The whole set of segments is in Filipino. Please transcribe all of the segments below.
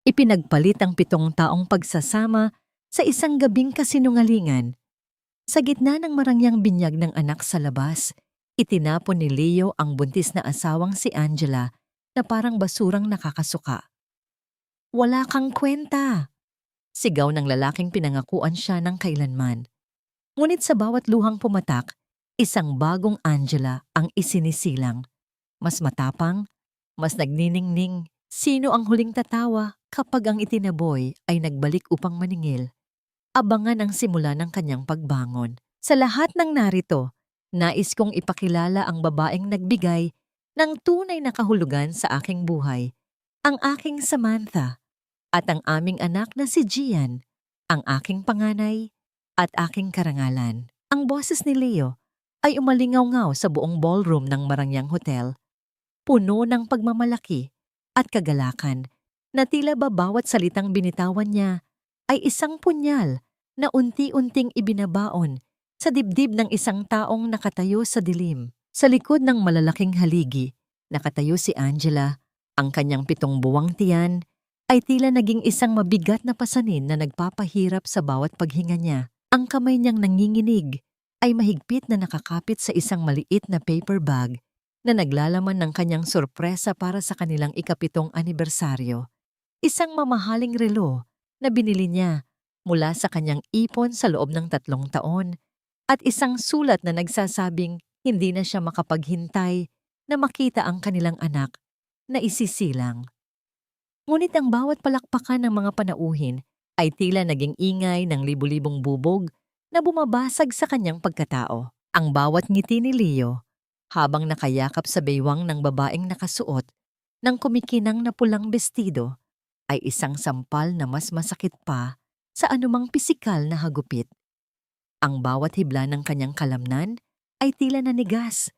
Ipinagpalit ang 7 taong pagsasama sa isang gabing kasinungalingan. Sa gitna ng marangyang binyag ng anak sa labas, itinapon ni Leo ang buntis na asawang si Angela na parang basurang nakakasuka. "Wala kang kwenta!" Sigaw ng lalaking pinangakuan siya ng kailanman. Ngunit sa bawat luhang pumatak, isang bagong Angela ang isinisilang. Mas matapang, mas nagniningning. Sino ang huling tatawa kapag ang itinaboy ay nagbalik upang maningil? Abangan ang simula ng kanyang pagbangon. Sa lahat ng narito, nais kong ipakilala ang babaeng nagbigay ng tunay na kahulugan sa aking buhay, ang aking Samantha, at ang aming anak na si Gian, ang aking panganay at aking karangalan. Ang boses ni Leo ay umalingaw-ngaw sa buong ballroom ng Marangyang Hotel, puno ng pagmamalaki at kagalakan na tila ba bawat salitang binitawan niya ay isang punyal na unti-unting ibinabaon sa dibdib ng isang taong nakatayo sa dilim. Sa likod ng malalaking haligi, nakatayo si Angela. Ang kanyang 7 buwang tiyan ay tila naging isang mabigat na pasanin na nagpapahirap sa bawat paghinga niya. Ang kamay niyang nanginginig ay mahigpit na nakakapit sa isang maliit na paper bag na naglalaman ng kanyang sorpresa para sa kanilang ika-7 anibersaryo. Isang mamahaling relo na binili niya mula sa kanyang ipon sa loob ng 3 taon at isang sulat na nagsasabing hindi na siya makapaghintay na makita ang kanilang anak na isisilang. Ngunit ang bawat palakpakan ng mga panauhin ay tila naging ingay ng libu-libong bubog na bumabasag sa kanyang pagkatao. Ang bawat ngiti ni Leo habang nakayakap sa baywang ng babaeng nakasuot ng kumikinang na pulang bestido ay isang sampal na mas masakit pa sa anumang pisikal na hagupit. Ang bawat hibla ng kanyang kalamnan ay tila nanigas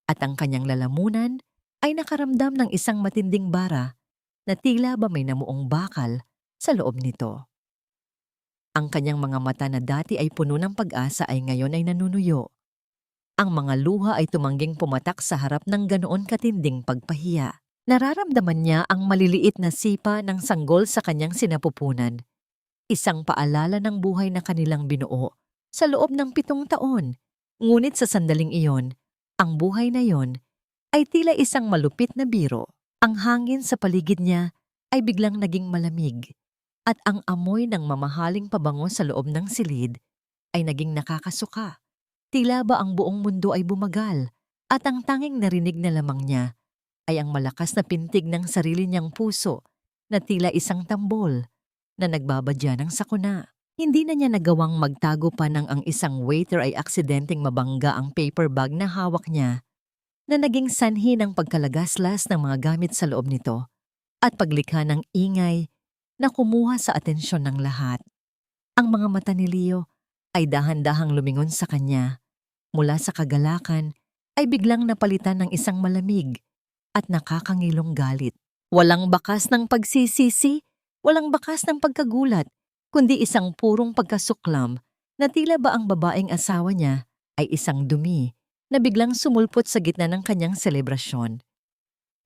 at ang kanyang lalamunan ay nakaramdam ng isang matinding bara na tila ba may namuong bakal sa loob nito. Ang kanyang mga mata na dati ay puno ng pag-asa ay ngayon ay nanunuyo. Ang mga luha ay tumangging pumatak sa harap ng ganoon katinding pagpahiya. Nararamdaman niya ang maliliit na sipa ng sanggol sa kanyang sinapupunan. Isang paalala ng buhay na kanilang binuo sa loob ng 7 taon. Ngunit sa sandaling iyon, ang buhay na iyon ay tila isang malupit na biro. Ang hangin sa paligid niya ay biglang naging malamig at ang amoy ng mamahaling pabango sa loob ng silid ay naging nakakasuka. Tila ba ang buong mundo ay bumagal at ang tanging narinig na lamang niya ay ang malakas na pintig ng sarili niyang puso na tila isang tambol na nagbabadya ng sakuna. Hindi na niya nagawang magtago pa nang ang isang waiter ay aksidenteng mabangga ang paper bag na hawak niya na naging sanhi ng pagkalagaslas ng mga gamit sa loob nito at paglikha ng ingay na kumuha sa atensyon ng lahat. Ang mga mata ni Leo ay dahan-dahang lumingon sa kanya. Mula sa kagalakan ay biglang napalitan ng isang malamig at nakakangilong galit. Walang bakas ng pagsisisi, walang bakas ng pagkagulat, kundi isang purong pagkasuklam na tila ba ang babaeng asawa niya ay isang dumi na biglang sumulpot sa gitna ng kanyang selebrasyon.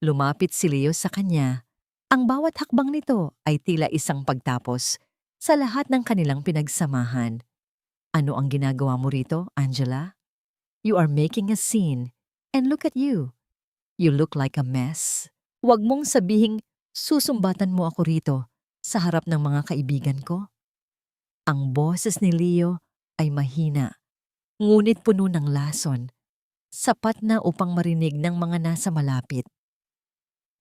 Lumapit si Leo sa kanya. Ang bawat hakbang nito ay tila isang pagtapos sa lahat ng kanilang pinagsamahan. Ano ang ginagawa mo rito, Angela? You are making a scene. And look at you. You look like a mess. Huwag mong sabihing susumbatan mo ako rito sa harap ng mga kaibigan ko. Ang boses ni Leo ay mahina, ngunit puno ng lason, sapat na upang marinig ng mga nasa malapit.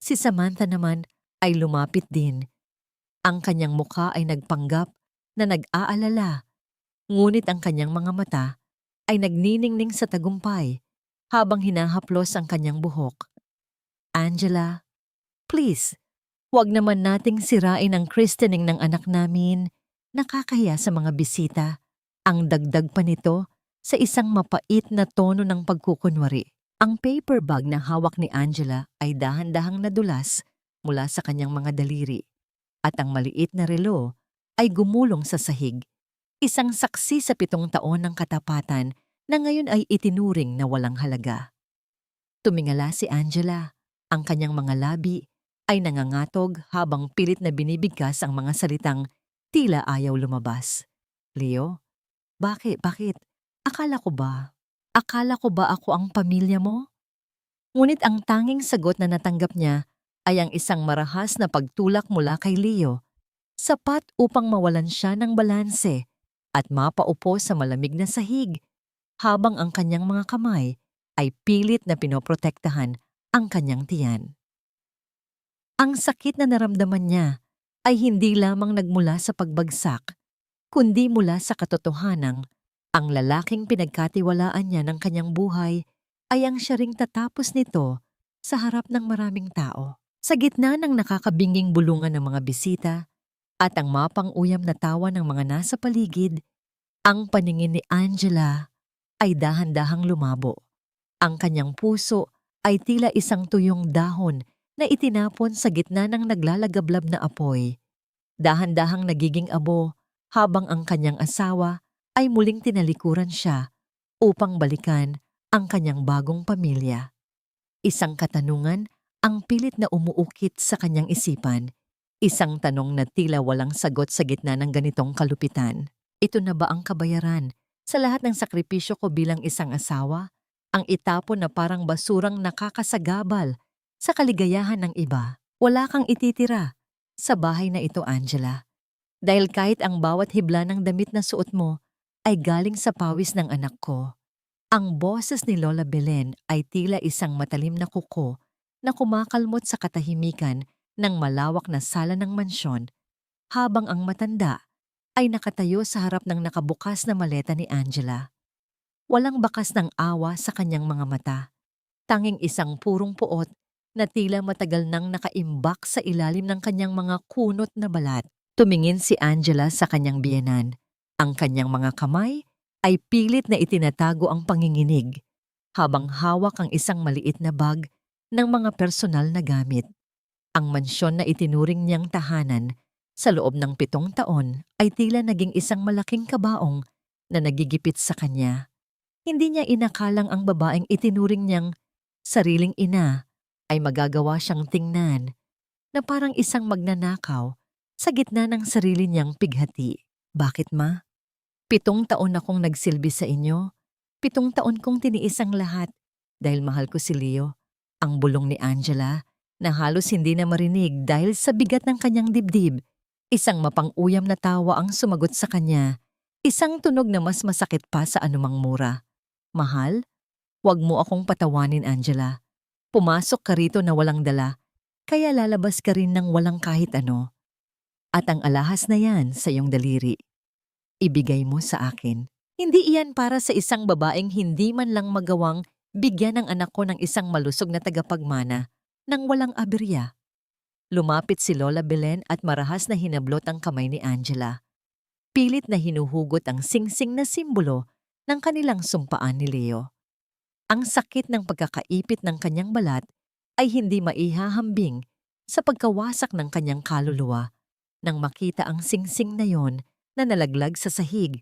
Si Samantha naman ay lumapit din. Ang kanyang mukha ay nagpanggap na nag-aalala, ngunit ang kanyang mga mata ay nagniningning sa tagumpay habang hinahaplos ang kanyang buhok. Angela, please, huwag naman nating sirain ang christening ng anak namin. Nakakahiya sa mga bisita. Ang dagdag pa nito sa isang mapait na tono ng pagkukunwari. Ang paper bag na hawak ni Angela ay dahan-dahang nadulas mula sa kanyang mga daliri at ang maliit na relo ay gumulong sa sahig. Isang saksi sa 7 taon ng katapatan na ngayon ay itinuring na walang halaga. Tumingala si Angela. Ang kanyang mga labi ay nangangatog habang pilit na binibigkas ang mga salitang tila ayaw lumabas. Leo, bakit? Bakit? Akala ko ba? Akala ko ba ako ang pamilya mo? Ngunit ang tanging sagot na natanggap niya ay ang isang marahas na pagtulak mula kay Leo, sapat upang mawalan siya ng balanse at mapaupo sa malamig na sahig habang ang kanyang mga kamay ay pilit na pinoprotektahan ang kanyang tiyan. Ang sakit na naramdaman niya ay hindi lamang nagmula sa pagbagsak, kundi mula sa katotohanang ang lalaking pinagkatiwalaan niya ng kanyang buhay ay ang siya ring tatapos nito sa harap ng maraming tao. Sa gitna ng nakakabinging bulungan ng mga bisita at ang mapang-uyam na tawa ng mga nasa paligid, ang paningin ni Angela ay dahan-dahang lumabo. Ang kanyang puso ay tila isang tuyong dahon na itinapon sa gitna ng naglalagablab na apoy. Dahan-dahang nagiging abo habang ang kanyang asawa ay muling tinalikuran siya upang balikan ang kanyang bagong pamilya. Isang katanungan ang pilit na umuukit sa kanyang isipan. Isang tanong na tila walang sagot sa gitna ng ganitong kalupitan. Ito na ba ang kabayaran sa lahat ng sakripisyo ko bilang isang asawa? Ang itapon na parang basurang nakakasagabal sa kaligayahan ng iba. Wala kang ititira sa bahay na ito, Angela. Dahil kahit ang bawat hibla ng damit na suot mo ay galing sa pawis ng anak ko. Ang boses ni Lola Belen ay tila isang matalim na kuko na kumakalmot sa katahimikan ng malawak na sala ng mansyon habang ang matanda ay nakatayo sa harap ng nakabukas na maleta ni Angela. Walang bakas ng awa sa kanyang mga mata. Tanging isang purong puot na tila matagal nang nakaimbak sa ilalim ng kanyang mga kunot na balat. Tumingin si Angela sa kanyang biyenan. Ang kanyang mga kamay ay pilit na itinatago ang panginginig habang hawak ang isang maliit na bag ng mga personal na gamit. Ang mansyon na itinuring niyang tahanan sa loob ng 7 taon ay tila naging isang malaking kabaong na nagigipit sa kanya. Hindi niya inakalang ang babaeng itinuring niyang sariling ina ay magagawa siyang tingnan na parang isang magnanakaw sa gitna ng sarili niyang pighati. Bakit, ma? 7 taon akong nagsilbi sa inyo. 7 taon kong tiniis ang lahat dahil mahal ko si Leo. Ang bulong ni Angela na halos hindi na marinig dahil sa bigat ng kanyang dibdib. Isang mapang-uyam na tawa ang sumagot sa kanya. Isang tunog na mas masakit pa sa anumang mura. Mahal, huwag mo akong patawanin, Angela. Pumasok ka rito na walang dala, kaya lalabas ka rin ng walang kahit ano. At ang alahas na yan sa iyong daliri, ibigay mo sa akin. Hindi iyan para sa isang babaeng hindi man lang magawang bigyan ng anak ko ng isang malusog na tagapagmana nang walang aberya. Lumapit si Lola Belen at marahas na hinablot ang kamay ni Angela. Pilit na hinuhugot ang singsing na simbolo ng kanilang sumpaan ni Leo. Ang sakit ng pagkakaipit ng kanyang balat ay hindi maihahambing sa pagkawasak ng kanyang kaluluwa nang makita ang singsing na yon na nalaglag sa sahig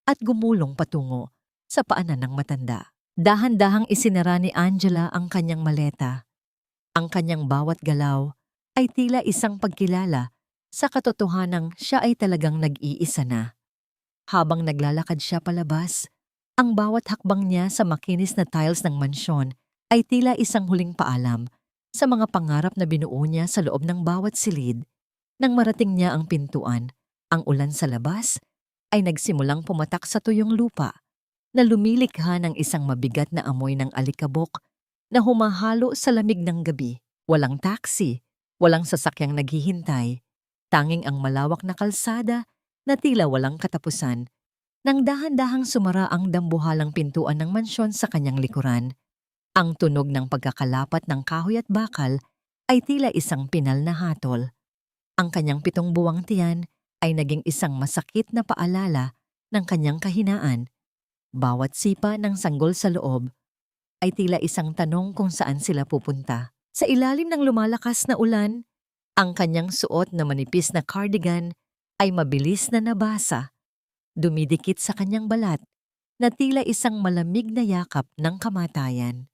at gumulong patungo sa paanan ng matanda. Dahan-dahang isinara ni Angela ang kanyang maleta. Ang kanyang bawat galaw ay tila isang pagkilala sa katotohanang siya ay talagang nag-iisa na. Habang naglalakad siya palabas, ang bawat hakbang niya sa makinis na tiles ng mansyon ay tila isang huling paalam sa mga pangarap na binuo niya sa loob ng bawat silid. Nang marating niya ang pintuan, ang ulan sa labas ay nagsimulang pumatak sa tuyong lupa na lumilikha ng isang mabigat na amoy ng alikabok na humahalo sa lamig ng gabi. Walang taxi, walang sasakyang naghihintay, tanging ang malawak na kalsada na tila walang katapusan. Nang dahan-dahang sumara ang dambuhalang pintuan ng mansyon sa kanyang likuran, ang tunog ng pagkakalapat ng kahoy at bakal ay tila isang pinal na hatol. Ang kanyang 7 buwang tiyan ay naging isang masakit na paalala ng kanyang kahinaan. Bawat sipa ng sanggol sa loob ay tila isang tanong kung saan sila pupunta. Sa ilalim ng lumalakas na ulan, ang kanyang suot na manipis na cardigan ay mabilis na nabasa, dumidikit sa kanyang balat na tila isang malamig na yakap ng kamatayan.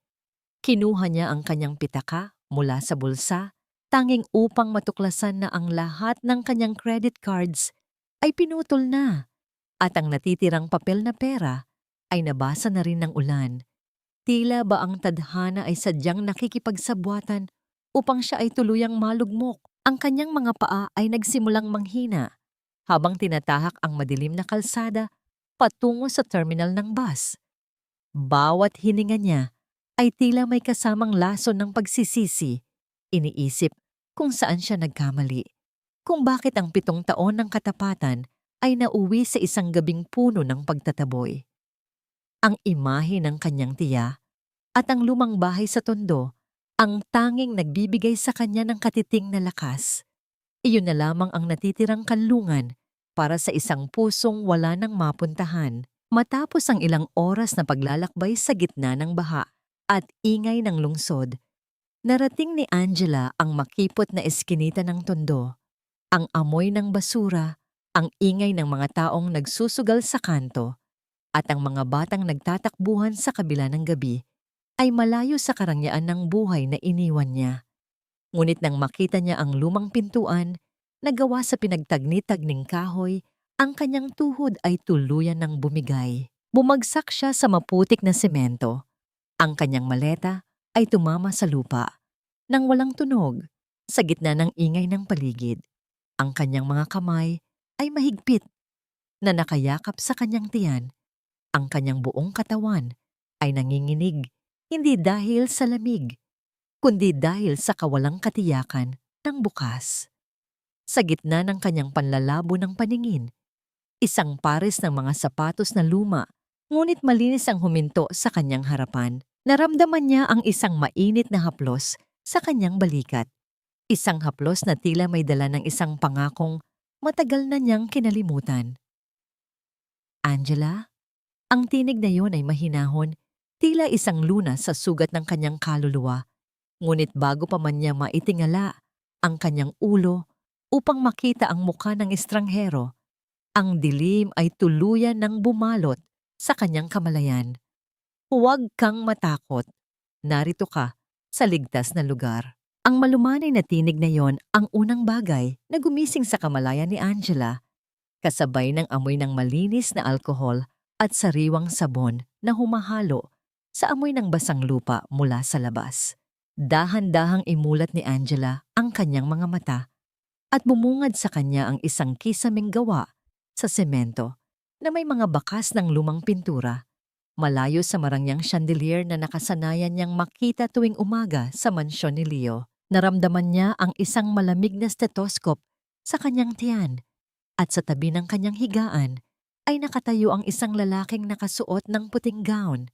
Kinuha niya ang kanyang pitaka mula sa bulsa, tanging upang matuklasan na ang lahat ng kanyang credit cards ay pinutol na at ang natitirang papel na pera ay nabasa na rin ng ulan. Tila ba ang tadhana ay sadyang nakikipagsabwatan upang siya ay tuluyang malugmok. Ang kanyang mga paa ay nagsimulang manghina habang tinatahak ang madilim na kalsada patungo sa terminal ng bus. Bawat hininga niya ay tila may kasamang lason ng pagsisisi. Iniisip kung saan siya nagkamali, kung bakit ang 7 taon ng katapatan ay nauwi sa isang gabing puno ng pagtataboy. Ang imahe ng kanyang tiya at ang lumang bahay sa Tondo ang tanging nagbibigay sa kanya ng katiting na lakas. Iyon na lamang ang natitirang kanlungan para sa isang pusong wala nang mapuntahan. Matapos ang ilang oras na paglalakbay sa gitna ng baha at ingay ng lungsod, narating ni Angela ang makipot na eskinita ng Tondo. Ang amoy ng basura, ang ingay ng mga taong nagsusugal sa kanto, at ang mga batang nagtatakbuhan sa kabila ng gabi ay malayo sa karangyaan ng buhay na iniwan niya. Ngunit nang makita niya ang lumang pintuan na gawa sa pinagtagni-tagning kahoy, ang kanyang tuhod ay tuluyan ng bumigay. Bumagsak siya sa maputik na semento. Ang kanyang maleta ay tumama sa lupa. Nang walang tunog, sa gitna ng ingay ng paligid, ang kanyang mga kamay ay mahigpit na nakayakap sa kanyang tiyan. Ang kanyang buong katawan ay nanginginig, hindi dahil sa lamig, kundi dahil sa kawalang katiyakan ng bukas. Sa gitna ng kanyang panlalabo ng paningin, isang pares ng mga sapatos na luma, ngunit malinis ang huminto sa kanyang harapan. Naramdaman niya ang isang mainit na haplos sa kanyang balikat. Isang haplos na tila may dala ng isang pangakong matagal na niyang kinalimutan. Angela? Ang tinig na yon ay mahinahon, tila isang lunas sa sugat ng kanyang kaluluwa. Ngunit bago pa man niya maitingala ang kanyang ulo upang makita ang mukha ng estranghero, ang dilim ay tuluyan ng bumalot sa kanyang kamalayan. Huwag kang matakot. Narito ka sa ligtas na lugar. Ang malumanay na tinig na yon ang unang bagay na gumising sa kamalayan ni Angela, kasabay ng amoy ng malinis na alkohol at sariwang sabon na humahalo sa amoy ng basang lupa mula sa labas. Dahan-dahang imulat ni Angela ang kanyang mga mata at bumungad sa kanya ang isang kisaming gawa sa semento na may mga bakas ng lumang pintura, malayo sa marangyang chandelier na nakasanayan niyang makita tuwing umaga sa mansyon ni Leo. Naramdaman niya ang isang malamig na stethoscope sa kanyang tiyan at sa tabi ng kanyang higaan ay nakatayo ang isang lalaking nakasuot ng puting gown.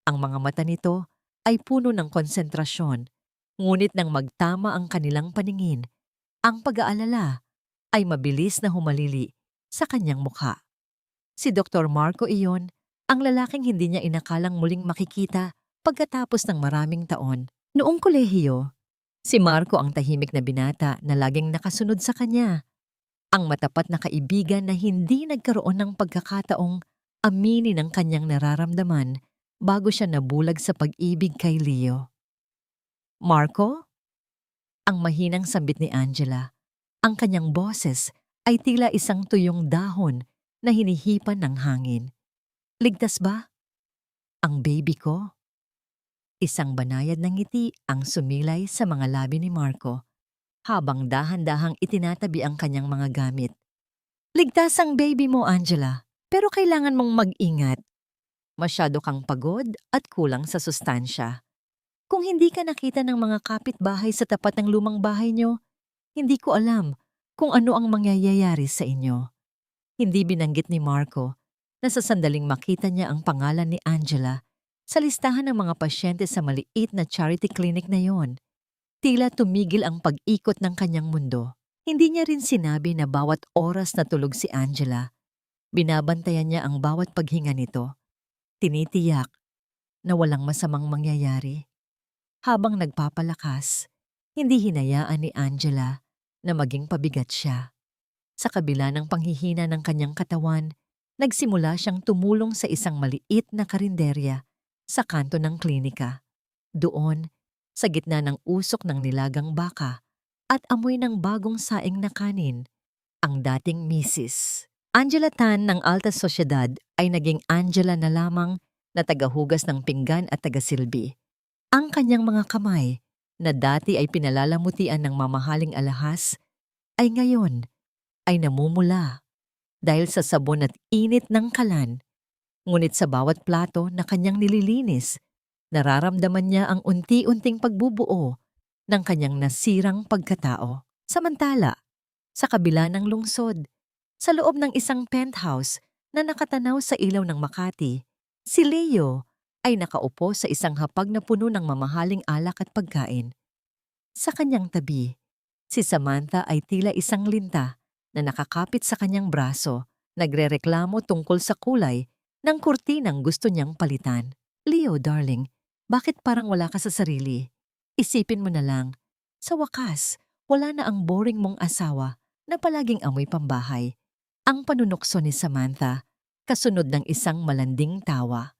Ang mga mata nito ay puno ng konsentrasyon, ngunit nang magtama ang kanilang paningin, ang pag-aalala ay mabilis na humalili sa kanyang mukha. Si Dr. Marco iyon, ang lalaking hindi niya inakalang muling makikita pagkatapos ng maraming taon. Noong kolehiyo, si Marco ang tahimik na binata na laging nakasunod sa kanya. Ang matapat na kaibigan na hindi nagkaroon ng pagkakataong aminin ang kanyang nararamdaman bago siya nabulag sa pag-ibig kay Leo. Marco? Ang mahinang sambit ni Angela. Ang kanyang boses ay tila isang tuyong dahon na hinihipan ng hangin. Ligtas ba? Ang baby ko? Isang banayad na ngiti ang sumilay sa mga labi ni Marco, habang dahan-dahang itinatabi ang kanyang mga gamit. Ligtas ang baby mo, Angela, pero kailangan mong mag-ingat. Masyado kang pagod at kulang sa sustansya. Kung hindi ka nakita ng mga kapitbahay sa tapat ng lumang bahay niyo, hindi ko alam kung ano ang mangyayari sa inyo. Hindi binanggit ni Marco na sa sandaling makita niya ang pangalan ni Angela sa listahan ng mga pasyente sa maliit na charity clinic na yon. Tila tumigil ang pag-ikot ng kanyang mundo. Hindi niya rin sinabi na bawat oras na tulog si Angela, binabantayan niya ang bawat paghinga nito. Tinitiyak na walang masamang mangyayari. Habang nagpapalakas, hindi hinayaan ni Angela na maging pabigat siya. Sa kabila ng panghihina ng kanyang katawan, nagsimula siyang tumulong sa isang maliit na karinderya sa kanto ng klinika. Doon, sa gitna ng usok ng nilagang baka at amoy ng bagong saing na kanin, ang dating Mrs. Angela Tan ng Alta Sociedad ay naging Angela na lamang na tagahugas ng pinggan at tagasilbi. Ang kanyang mga kamay, na dati ay pinalalamutian ng mamahaling alahas, ay ngayon ay namumula dahil sa sabon at init ng kalan. Ngunit sa bawat plato na kanyang nililinis, nararamdaman niya ang unti-unting pagbubuo ng kanyang nasirang pagkatao. Samantala, sa kabila ng lungsod, sa loob ng isang penthouse na nakatanaw sa ilaw ng Makati, si Leo ay nakaupo sa isang hapag na puno ng mamahaling alak at pagkain. Sa kanyang tabi, si Samantha ay tila isang linta na nakakapit sa kanyang braso, nagrereklamo tungkol sa kulay ng kurtinang gusto niyang palitan. Leo, darling, bakit parang wala ka sa sarili? Isipin mo na lang, sa wakas, wala na ang boring mong asawa na palaging amoy pambahay. Ang panunukso ni Samantha, kasunod ng isang malanding tawa.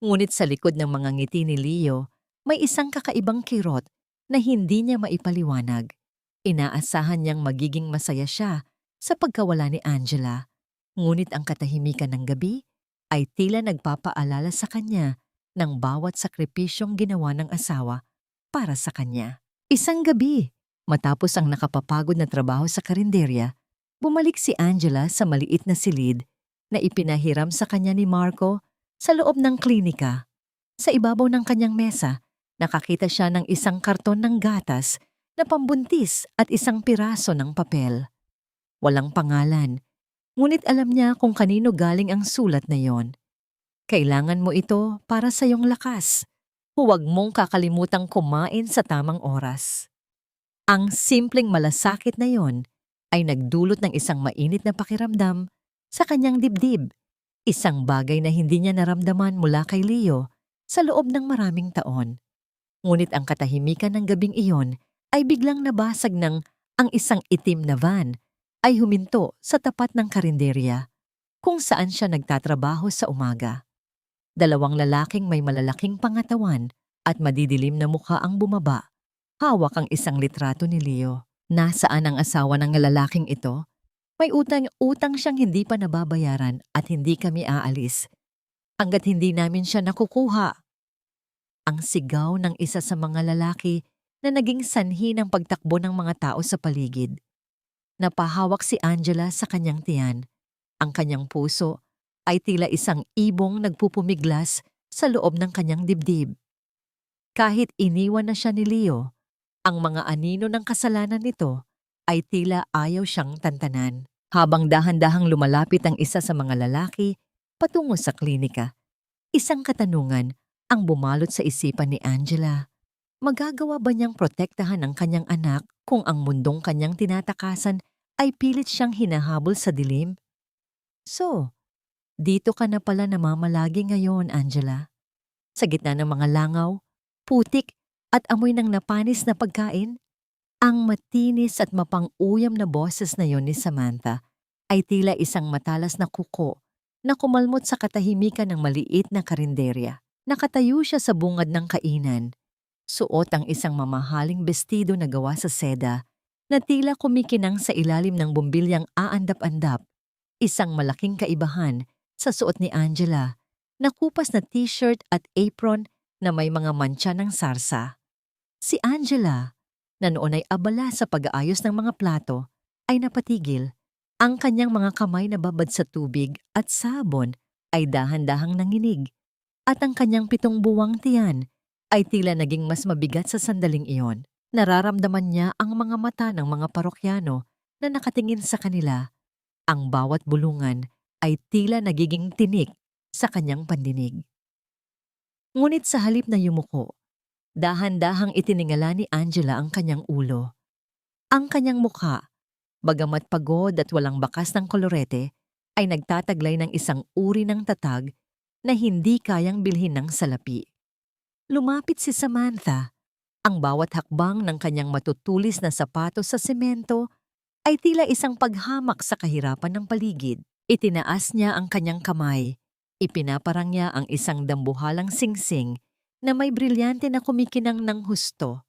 Ngunit sa likod ng mga ngiti ni Leo, may isang kakaibang kirot na hindi niya maipaliwanag. Inaasahan niyang magiging masaya siya sa pagkawala ni Angela. Ngunit ang katahimikan ng gabi ay tila nagpapaalala sa kanya ng bawat sakripisyong ginawa ng asawa para sa kanya. Isang gabi, matapos ang nakapapagod na trabaho sa karinderya, bumalik si Angela sa maliit na silid na ipinahiram sa kanya ni Marco sa loob ng klinika. Sa ibabaw ng kanyang mesa, nakakita siya ng isang karton ng gatas na pambuntis at isang piraso ng papel. Walang pangalan, ngunit alam niya kung kanino galing ang sulat na yon. Kailangan mo ito para sa iyong lakas. Huwag mong kakalimutang kumain sa tamang oras. Ang simpleng malasakit na yon ay nagdulot ng isang mainit na pakiramdam sa kanyang dibdib. Isang bagay na hindi niya naramdaman mula kay Leo sa loob ng maraming taon. Ngunit ang katahimikan ng gabing iyon ay biglang nabasag ng ang isang itim na van ay huminto sa tapat ng karinderya kung saan siya nagtatrabaho sa umaga. Dalawang lalaking may malalaking pangatawan at madidilim na mukha ang bumaba. Hawak ang isang litrato ni Leo. Nasaan ang asawa ng lalaking ito? May utang siyang hindi pa nababayaran at hindi kami aalis hanggat hindi namin siya nakukuha. Ang sigaw ng isa sa mga lalaki na naging sanhi ng pagtakbo ng mga tao sa paligid. Napahawak si Angela sa kanyang tiyan. Ang kanyang puso ay tila isang ibong nagpupumiglas sa loob ng kanyang dibdib. Kahit iniwan na siya ni Leo, ang mga anino ng kasalanan nito ay tila ayaw siyang tantanan. Habang dahan-dahang lumalapit ang isa sa mga lalaki patungo sa klinika, isang katanungan ang bumalot sa isipan ni Angela. Magagawa ba niyang protektahan ang kanyang anak kung ang mundong kanyang tinatakasan ay pilit siyang hinahabol sa dilim? So, dito ka na pala namamalagi ngayon, Angela. Sa gitna ng mga langaw, putik at amoy ng napanis na pagkain, ang matinis at mapang-uyam na boses na yon ni Samantha ay tila isang matalas na kuko na kumalmot sa katahimikan ng maliit na karinderya. Nakatayo siya sa bungad ng kainan. Suot ang isang mamahaling bestido na gawa sa seda na tila kumikinang sa ilalim ng bumbilyang aandap-andap. Isang malaking kaibahan sa suot ni Angela na kupas na t-shirt at apron na may mga mantsa ng sarsa. Si Angela, na noon ay abala sa pag-aayos ng mga plato, ay napatigil. Ang kanyang mga kamay na babad sa tubig at sabon ay dahan-dahang nanginig, at ang kanyang 7 buwang tiyan ay tila naging mas mabigat sa sandaling iyon. Nararamdaman niya ang mga mata ng mga parokyano na nakatingin sa kanila. Ang bawat bulungan ay tila nagiging tinik sa kanyang pandinig. Ngunit sa halip na yumuko, dahan-dahang itiningala ni Angela ang kanyang ulo. Ang kanyang mukha, bagamat pagod at walang bakas ng kolorete, ay nagtataglay ng isang uri ng tatag na hindi kayang bilhin ng salapi. Lumapit si Samantha. Ang bawat hakbang ng kanyang matutulis na sapatos sa semento ay tila isang paghamak sa kahirapan ng paligid. Itinaas niya ang kanyang kamay. Ipinaparang niya ang isang dambuhalang singsing na may brilyante na kumikinang ng husto.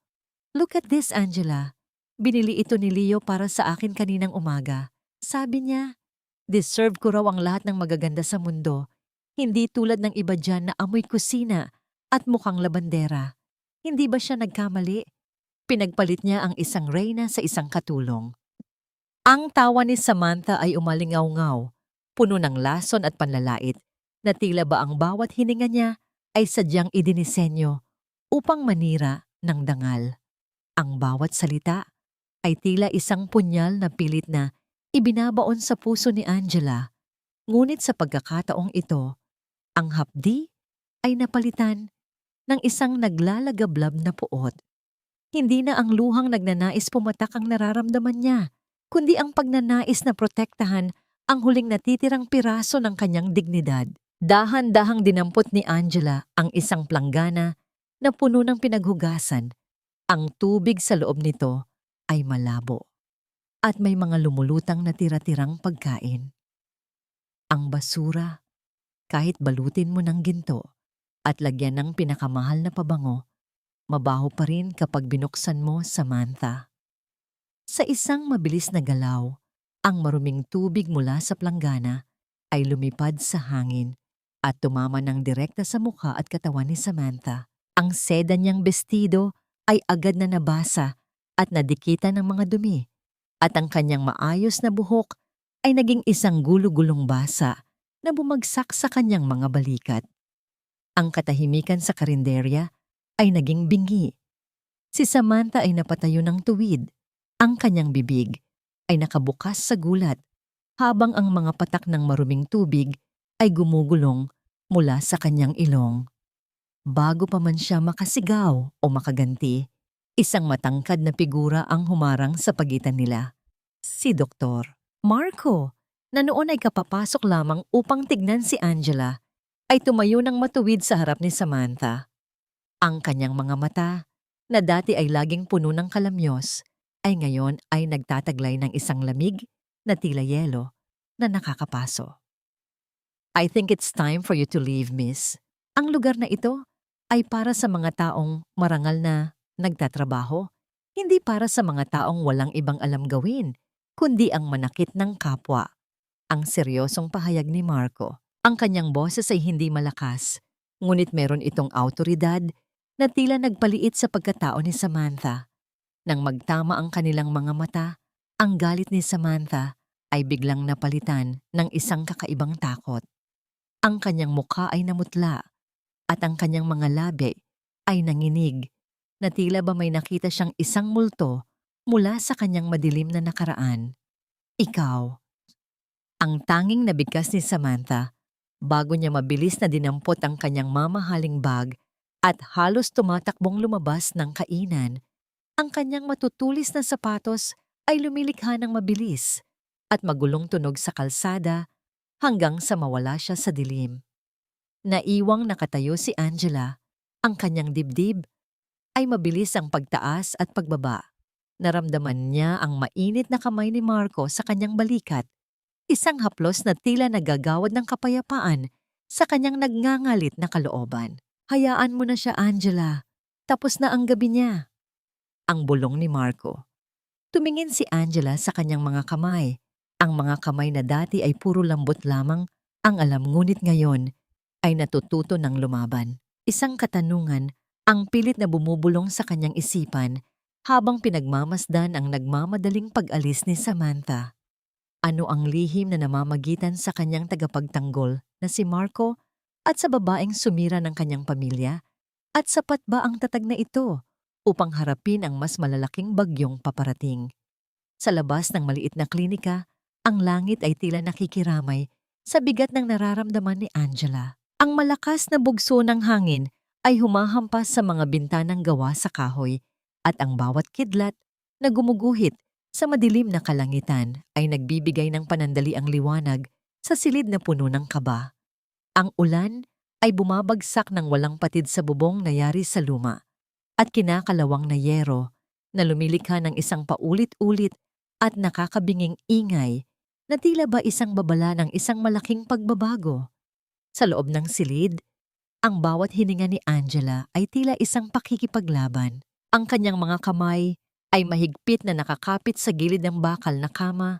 Look at this, Angela. Binili ito ni Leo para sa akin kaninang umaga. Sabi niya, deserve ko raw ang lahat ng magaganda sa mundo. Hindi tulad ng iba dyan na amoy kusina at mukhang labandera. Hindi ba siya nagkamali? Pinagpalit niya ang isang reyna sa isang katulong. Ang tawa ni Samantha ay umalingaw-ngaw, puno ng lason at panlalait, na tila ba ang bawat hininga niya ay sadyang idinisenyo upang manira ng dangal. Ang bawat salita ay tila isang punyal na pilit na ibinabaon sa puso ni Angela. Ngunit sa pagkakataong ito, ang hapdi ay napalitan ng isang naglalagablab na puot. Hindi na ang luhang nagnanais pumatak ang nararamdaman niya, kundi ang pagnanais na protektahan ang huling natitirang piraso ng kanyang dignidad. Dahan-dahang dinampot ni Angela ang isang planggana na puno ng pinaghugasan. Ang tubig sa loob nito ay malabo at may mga lumulutang na tira-tirang pagkain. Ang basura, kahit balutin mo ng ginto at lagyan ng pinakamahal na pabango, mabaho pa rin kapag binuksan mo, Samantha. Sa isang mabilis na galaw, ang maruming tubig mula sa planggana ay lumipad sa hangin at tumama ng direkta sa mukha at katawan ni Samantha. Ang seda niyang bestido ay agad na nabasa at nadikitan ng mga dumi, at ang kanyang maayos na buhok ay naging isang gulo-gulong basa na bumagsak sa kanyang mga balikat. Ang katahimikan sa karinderya ay naging bingi. Si Samantha ay napatayo ng tuwid. Ang kanyang bibig ay nakabukas sa gulat habang ang mga patak ng maruming tubig ay gumugulong mula sa kanyang ilong. Bago pa man siya makasigaw o makaganti, isang matangkad na figura ang humarang sa pagitan nila. Si Dr. Marco, na noon ay kapapasok lamang upang tignan si Angela, ay tumayo ng matuwid sa harap ni Samantha. Ang kanyang mga mata, na dati ay laging puno ng kalamyos, ay ngayon ay nagtataglay ng isang lamig na tila yelo na nakakapaso. I think it's time for you to leave, miss. Ang lugar na ito ay para sa mga taong marangal na nagtatrabaho, hindi para sa mga taong walang ibang alam gawin, kundi ang manakit ng kapwa. Ang seryosong pahayag ni Marco. Ang kanyang boses ay hindi malakas, ngunit meron itong awtoridad na tila nagpaliit sa pagkatao ni Samantha. Nang magtama ang kanilang mga mata, ang galit ni Samantha ay biglang napalitan ng isang kakaibang takot. Ang kanyang mukha ay namutla at ang kanyang mga labi ay nanginig, na tila ba may nakita siyang isang multo mula sa kanyang madilim na nakaraan. Ikaw. Ang tanging nabigkas ni Samantha bago niya mabilis na dinampot ang kanyang mamahaling bag at halos tumatakbong lumabas ng kainan. Ang kanyang matutulis na sapatos ay lumilikha ng mabilis at magulong tunog sa kalsada hanggang sa mawala siya sa dilim. Naiwang nakatayo si Angela. Ang kanyang dibdib ay mabilis ang pagtaas at pagbaba. Naramdaman niya ang mainit na kamay ni Marco sa kanyang balikat, isang haplos na tila nagagawad ng kapayapaan sa kanyang nagngangalit na kalooban. Hayaan mo na siya, Angela. Tapos na ang gabi niya. Ang bulong ni Marco. Tumingin si Angela sa kanyang mga kamay. Ang mga kamay na dati ay puro lambot lamang ang alam, ngunit ngayon ay natututo ng lumaban. Isang katanungan ang pilit na bumubulong sa kanyang isipan habang pinagmamasdan ang nagmamadaling pag-alis ni Samantha. Ano ang lihim na namamagitan sa kanyang tagapagtanggol na si Marco at sa babaeng sumira ng kanyang pamilya? At sapat ba ang tatag na ito upang harapin ang mas malalaking bagyong paparating? Sa labas ng maliit na klinika, ang langit ay tila nakikiramay sa bigat ng nararamdaman ni Angela. Ang malakas na bugso ng hangin ay humahampas sa mga bintanang gawa sa kahoy, at ang bawat kidlat na gumuguhit sa madilim na kalangitan ay nagbibigay ng panandaliang liwanag sa silid na puno ng kaba. Ang ulan ay bumabagsak ng walang patid sa bubong na yari sa luma at kinakalawang na yero na lumilikha ng isang paulit-ulit at nakakabinging ingay na tila ba isang babala ng isang malaking pagbabago. Sa loob ng silid, ang bawat hininga ni Angela ay tila isang pakikipaglaban. Ang kanyang mga kamay ay mahigpit na nakakapit sa gilid ng bakal na kama.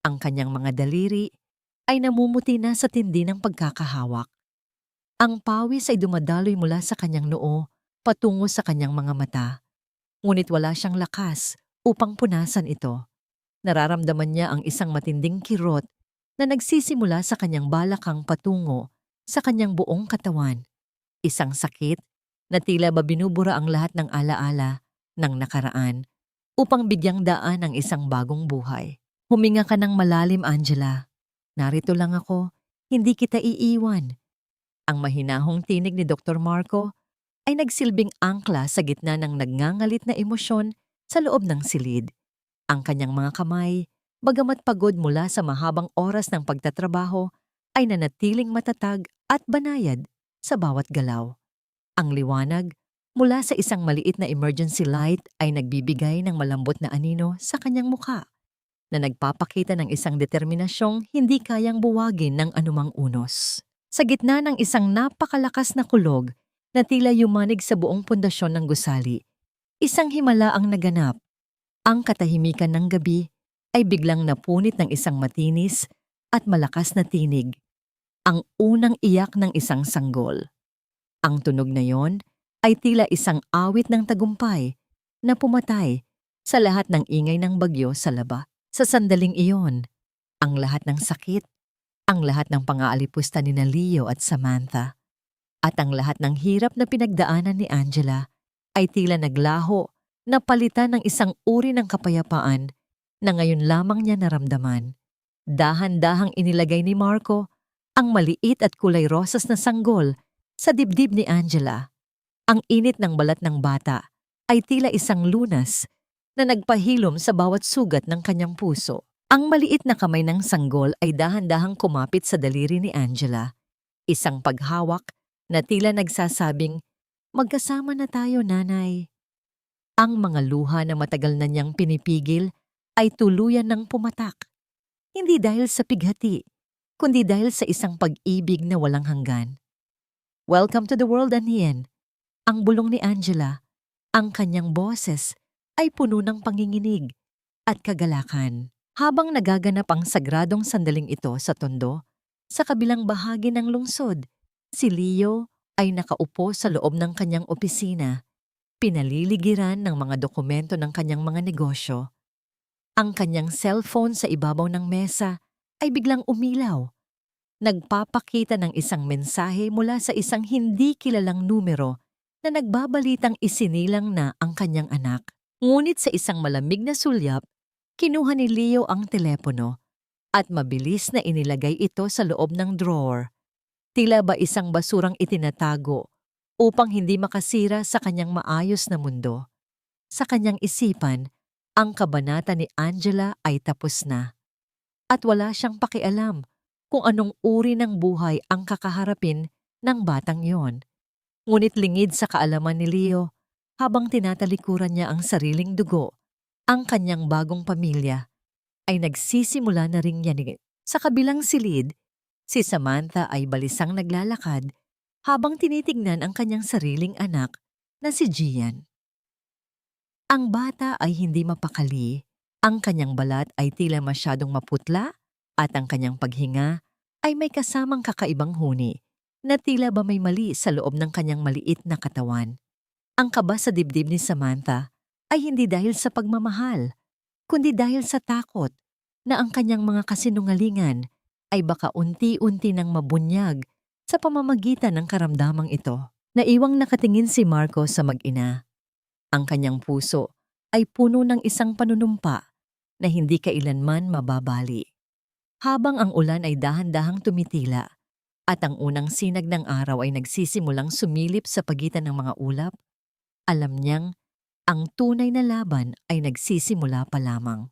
Ang kanyang mga daliri ay namumuti na sa tindi ng pagkakahawak. Ang pawis ay dumadaloy mula sa kanyang noo patungo sa kanyang mga mata. Ngunit wala siyang lakas upang punasan ito. Nararamdaman niya ang isang matinding kirot na nagsisimula sa kanyang balakang patungo sa kanyang buong katawan. Isang sakit na tila ba binubura ang lahat ng alaala ng nakaraan upang bigyang daan ang isang bagong buhay. Huminga ka ng malalim, Angela. Narito lang ako, hindi kita iiwan. Ang mahinahong tinig ni Dr. Marco ay nagsilbing angkla sa gitna ng nagngangalit na emosyon sa loob ng silid. Ang kanyang mga kamay, bagamat pagod mula sa mahabang oras ng pagtatrabaho, ay nanatiling matatag at banayad sa bawat galaw. Ang liwanag mula sa isang maliit na emergency light ay nagbibigay ng malambot na anino sa kanyang mukha, na nagpapakita ng isang determinasyong hindi kayang buwagin ng anumang unos. Sa gitna ng isang napakalakas na kulog na tila yumanig sa buong pundasyon ng gusali, isang himala ang naganap. Ang katahimikan ng gabi ay biglang napunit ng isang matinis at malakas na tinig, ang unang iyak ng isang sanggol. Ang tunog na yon ay tila isang awit ng tagumpay na pumatay sa lahat ng ingay ng bagyo sa laba. Sa sandaling iyon, ang lahat ng sakit, ang lahat ng pang-aalipusta ni Leo at Samantha, at ang lahat ng hirap na pinagdaanan ni Angela ay tila naglaho na palitan ng isang uri ng kapayapaan na ngayon lamang niya naramdaman. Dahan-dahang inilagay ni Marco ang maliit at kulay rosas na sanggol sa dibdib ni Angela. Ang init ng balat ng bata ay tila isang lunas na nagpahilom sa bawat sugat ng kanyang puso. Ang maliit na kamay ng sanggol ay dahan-dahang kumapit sa daliri ni Angela. Isang paghawak na tila nagsasabing, "Magkasama na tayo, nanay." Ang mga luha na matagal na niyang pinipigil ay tuluyan ng pumatak. Hindi dahil sa pighati, kundi dahil sa isang pag-ibig na walang hanggan. "Welcome to the world, Anian." Ang bulong ni Angela, ang kanyang boses ay puno ng panginginig at kagalakan. Habang nagaganap ang sagradong sandaling ito sa tondo, sa kabilang bahagi ng lungsod, si Leo ay nakaupo sa loob ng kanyang opisina, pinaliligiran ng mga dokumento ng kanyang mga negosyo. Ang kanyang cellphone sa ibabaw ng mesa ay biglang umilaw. Nagpapakita ng isang mensahe mula sa isang hindi kilalang numero na nagbabalitang isinilang na ang kanyang anak. Ngunit sa isang malamig na sulyap, kinuha ni Leo ang telepono at mabilis na inilagay ito sa loob ng drawer. Tila ba isang basurang itinatago upang hindi makasira sa kanyang maayos na mundo. Sa kanyang isipan, ang kabanata ni Angela ay tapos na. At wala siyang pakialam kung anong uri ng buhay ang kakaharapin ng batang yon. Ngunit lingid sa kaalaman ni Leo, habang tinatalikuran niya ang sariling dugo, ang kanyang bagong pamilya ay nagsisimula na ring yanig. Sa kabilang silid, si Samantha ay balisang naglalakad habang tinitignan ang kanyang sariling anak na si Gian. Ang bata ay hindi mapakali, ang kanyang balat ay tila masyadong maputla at ang kanyang paghinga ay may kasamang kakaibang huni na tila ba may mali sa loob ng kanyang maliit na katawan. Ang kaba sa dibdib ni Samantha ay hindi dahil sa pagmamahal, kundi dahil sa takot na ang kanyang mga kasinungalingan ay baka unti-unti nang mabunyag sa pamamagitan ng karamdamang ito. Naiwang nakatingin si Marco sa mag-ina. Ang kanyang puso ay puno ng isang panunumpa na hindi kailanman mababali. Habang ang ulan ay dahan-dahang tumitila at ang unang sinag ng araw ay nagsisimulang sumilip sa pagitan ng mga ulap, alam niyang ang tunay na laban ay nagsisimula pa lamang.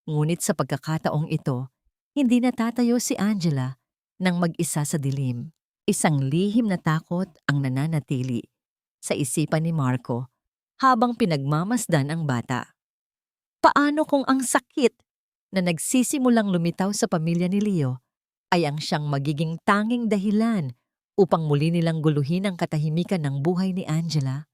Ngunit sa pagkakataong ito, hindi natatayo si Angela nang mag-isa sa dilim. Isang lihim na takot ang nananatili sa isipan ni Marco habang pinagmamasdan ang bata. Paano kung ang sakit na nagsisimulang lumitaw sa pamilya ni Leo ay ang siyang magiging tanging dahilan upang muli nilang guluhin ang katahimikan ng buhay ni Angela?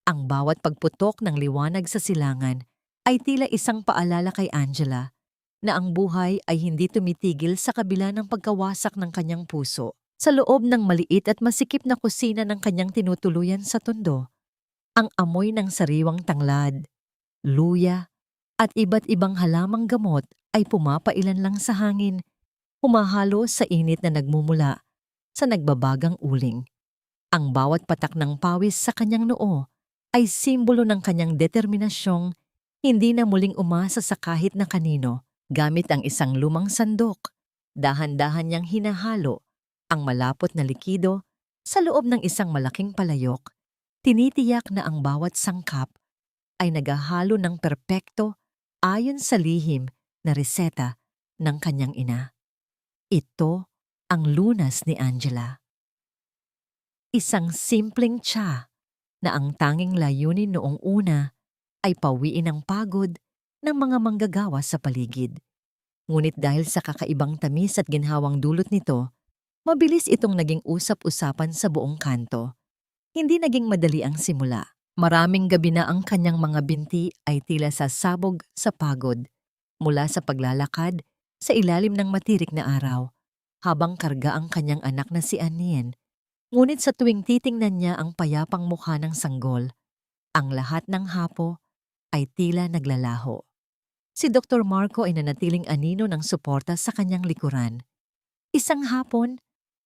Ang bawat pagputok ng liwanag sa silangan ay tila isang paalala kay Angela na ang buhay ay hindi tumitigil sa kabila ng pagkawasak ng kanyang puso. Sa loob ng maliit at masikip na kusina ng kanyang tinutuluyan sa Tondo, ang amoy ng sariwang tanglad, luya, at iba't ibang halamang gamot ay pumapailan lang sa hangin, humahalo sa init na nagmumula sa nagbabagang uling. Ang bawat patak ng pawis sa kanyang noo ay simbolo ng kanyang determinasyong hindi na muling umasa sa kahit na kanino. Gamit ang isang lumang sandok, dahan-dahan niyang hinahalo ang malapot na likido sa loob ng isang malaking palayok. Tinitiyak na ang bawat sangkap ay naghahalo ng perpekto ayon sa lihim na reseta ng kanyang ina. Ito ang lunas ni Angela. Isang simpleng tsa na ang tanging layunin noong una ay pawiin ang pagod ng mga manggagawa sa paligid. Ngunit dahil sa kakaibang tamis at ginhawang dulot nito, mabilis itong naging usap-usapan sa buong kanto. Hindi naging madali ang simula. Maraming gabi na ang kanyang mga binti ay tila sasabog sa pagod mula sa paglalakad sa ilalim ng matirik na araw habang karga ang kanyang anak na si Anien. Ngunit sa tuwing titingnan niya ang payapang mukha ng sanggol, ang lahat ng hapo ay tila naglalaho. Si Dr. Marco ay nanatiling anino ng suporta sa kanyang likuran. Isang hapon,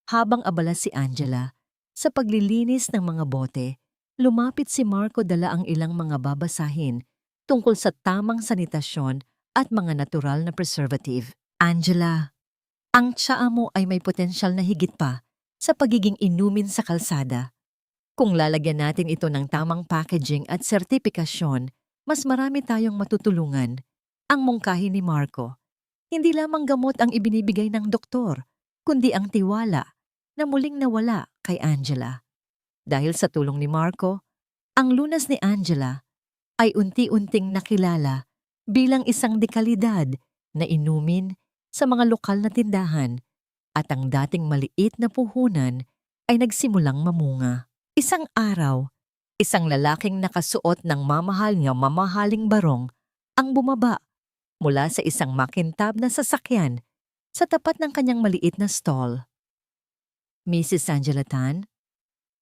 habang abala si Angela sa paglilinis ng mga bote, lumapit si Marco dala ang ilang mga babasahin tungkol sa tamang sanitasyon at mga natural na preservative. Angela, ang tsaa mo ay may potensyal na higit pa sa pagiging inumin sa kalsada. Kung lalagyan natin ito ng tamang packaging at sertipikasyon, mas marami tayong matutulungan. Ang mungkahi ni Marco, hindi lamang gamot ang ibinibigay ng doktor, kundi ang tiwala na muling nawala kay Angela. Dahil sa tulong ni Marco, ang lunas ni Angela ay unti-unting nakilala bilang isang dekalidad na inumin sa mga lokal na tindahan at ang dating maliit na puhunan ay nagsimulang mamunga. Isang araw, isang lalaking nakasuot ng mamahaling barong ang bumaba mula sa isang makintab na sasakyan sa tapat ng kanyang maliit na stall. Mrs. Angela Tan,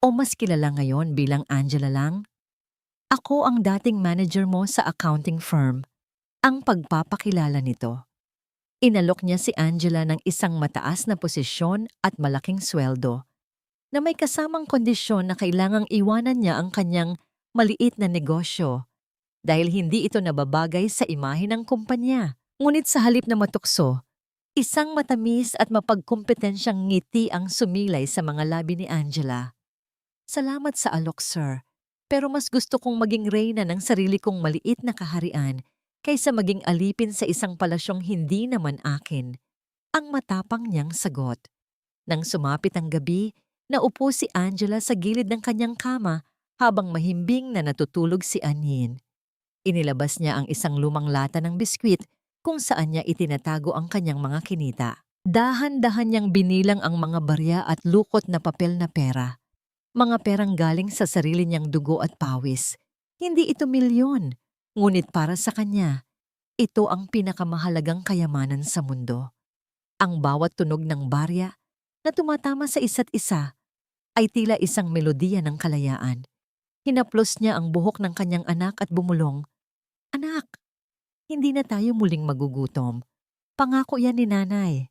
o mas kilala ngayon bilang Angela lang, ako ang dating manager mo sa accounting firm. Ang pagpapakilala nito. Inalok niya si Angela ng isang mataas na posisyon at malaking sweldo, na may kasamang kondisyon na kailangang iwanan niya ang kanyang maliit na negosyo dahil hindi ito nababagay sa imahe ng kumpanya. Ngunit sa halip na matukso, isang matamis at mapagkompetensyang ngiti ang sumilay sa mga labi ni Angela. Salamat sa alok, sir, pero mas gusto kong maging reyna ng sarili kong maliit na kaharian kaysa maging alipin sa isang palasyong hindi naman akin. Ang matapang niyang sagot. Nang sumapit ang gabi, naupo si Angela sa gilid ng kanyang kama habang mahimbing na natutulog si Anien. Inilabas niya ang isang lumang lata ng biskwit kung saan niya itinatago ang kanyang mga kinita. Dahan-dahan niyang binilang ang mga barya at lukot na papel na pera. Mga perang galing sa sarili niyang dugo at pawis. Hindi ito milyon. Ngunit para sa kanya, ito ang pinakamahalagang kayamanan sa mundo. Ang bawat tunog ng barya na tumatama sa isa't isa ay tila isang melodiya ng kalayaan. Hinaplos niya ang buhok ng kanyang anak at bumulong, "Anak, hindi na tayo muling magugutom. Pangako yan ni nanay."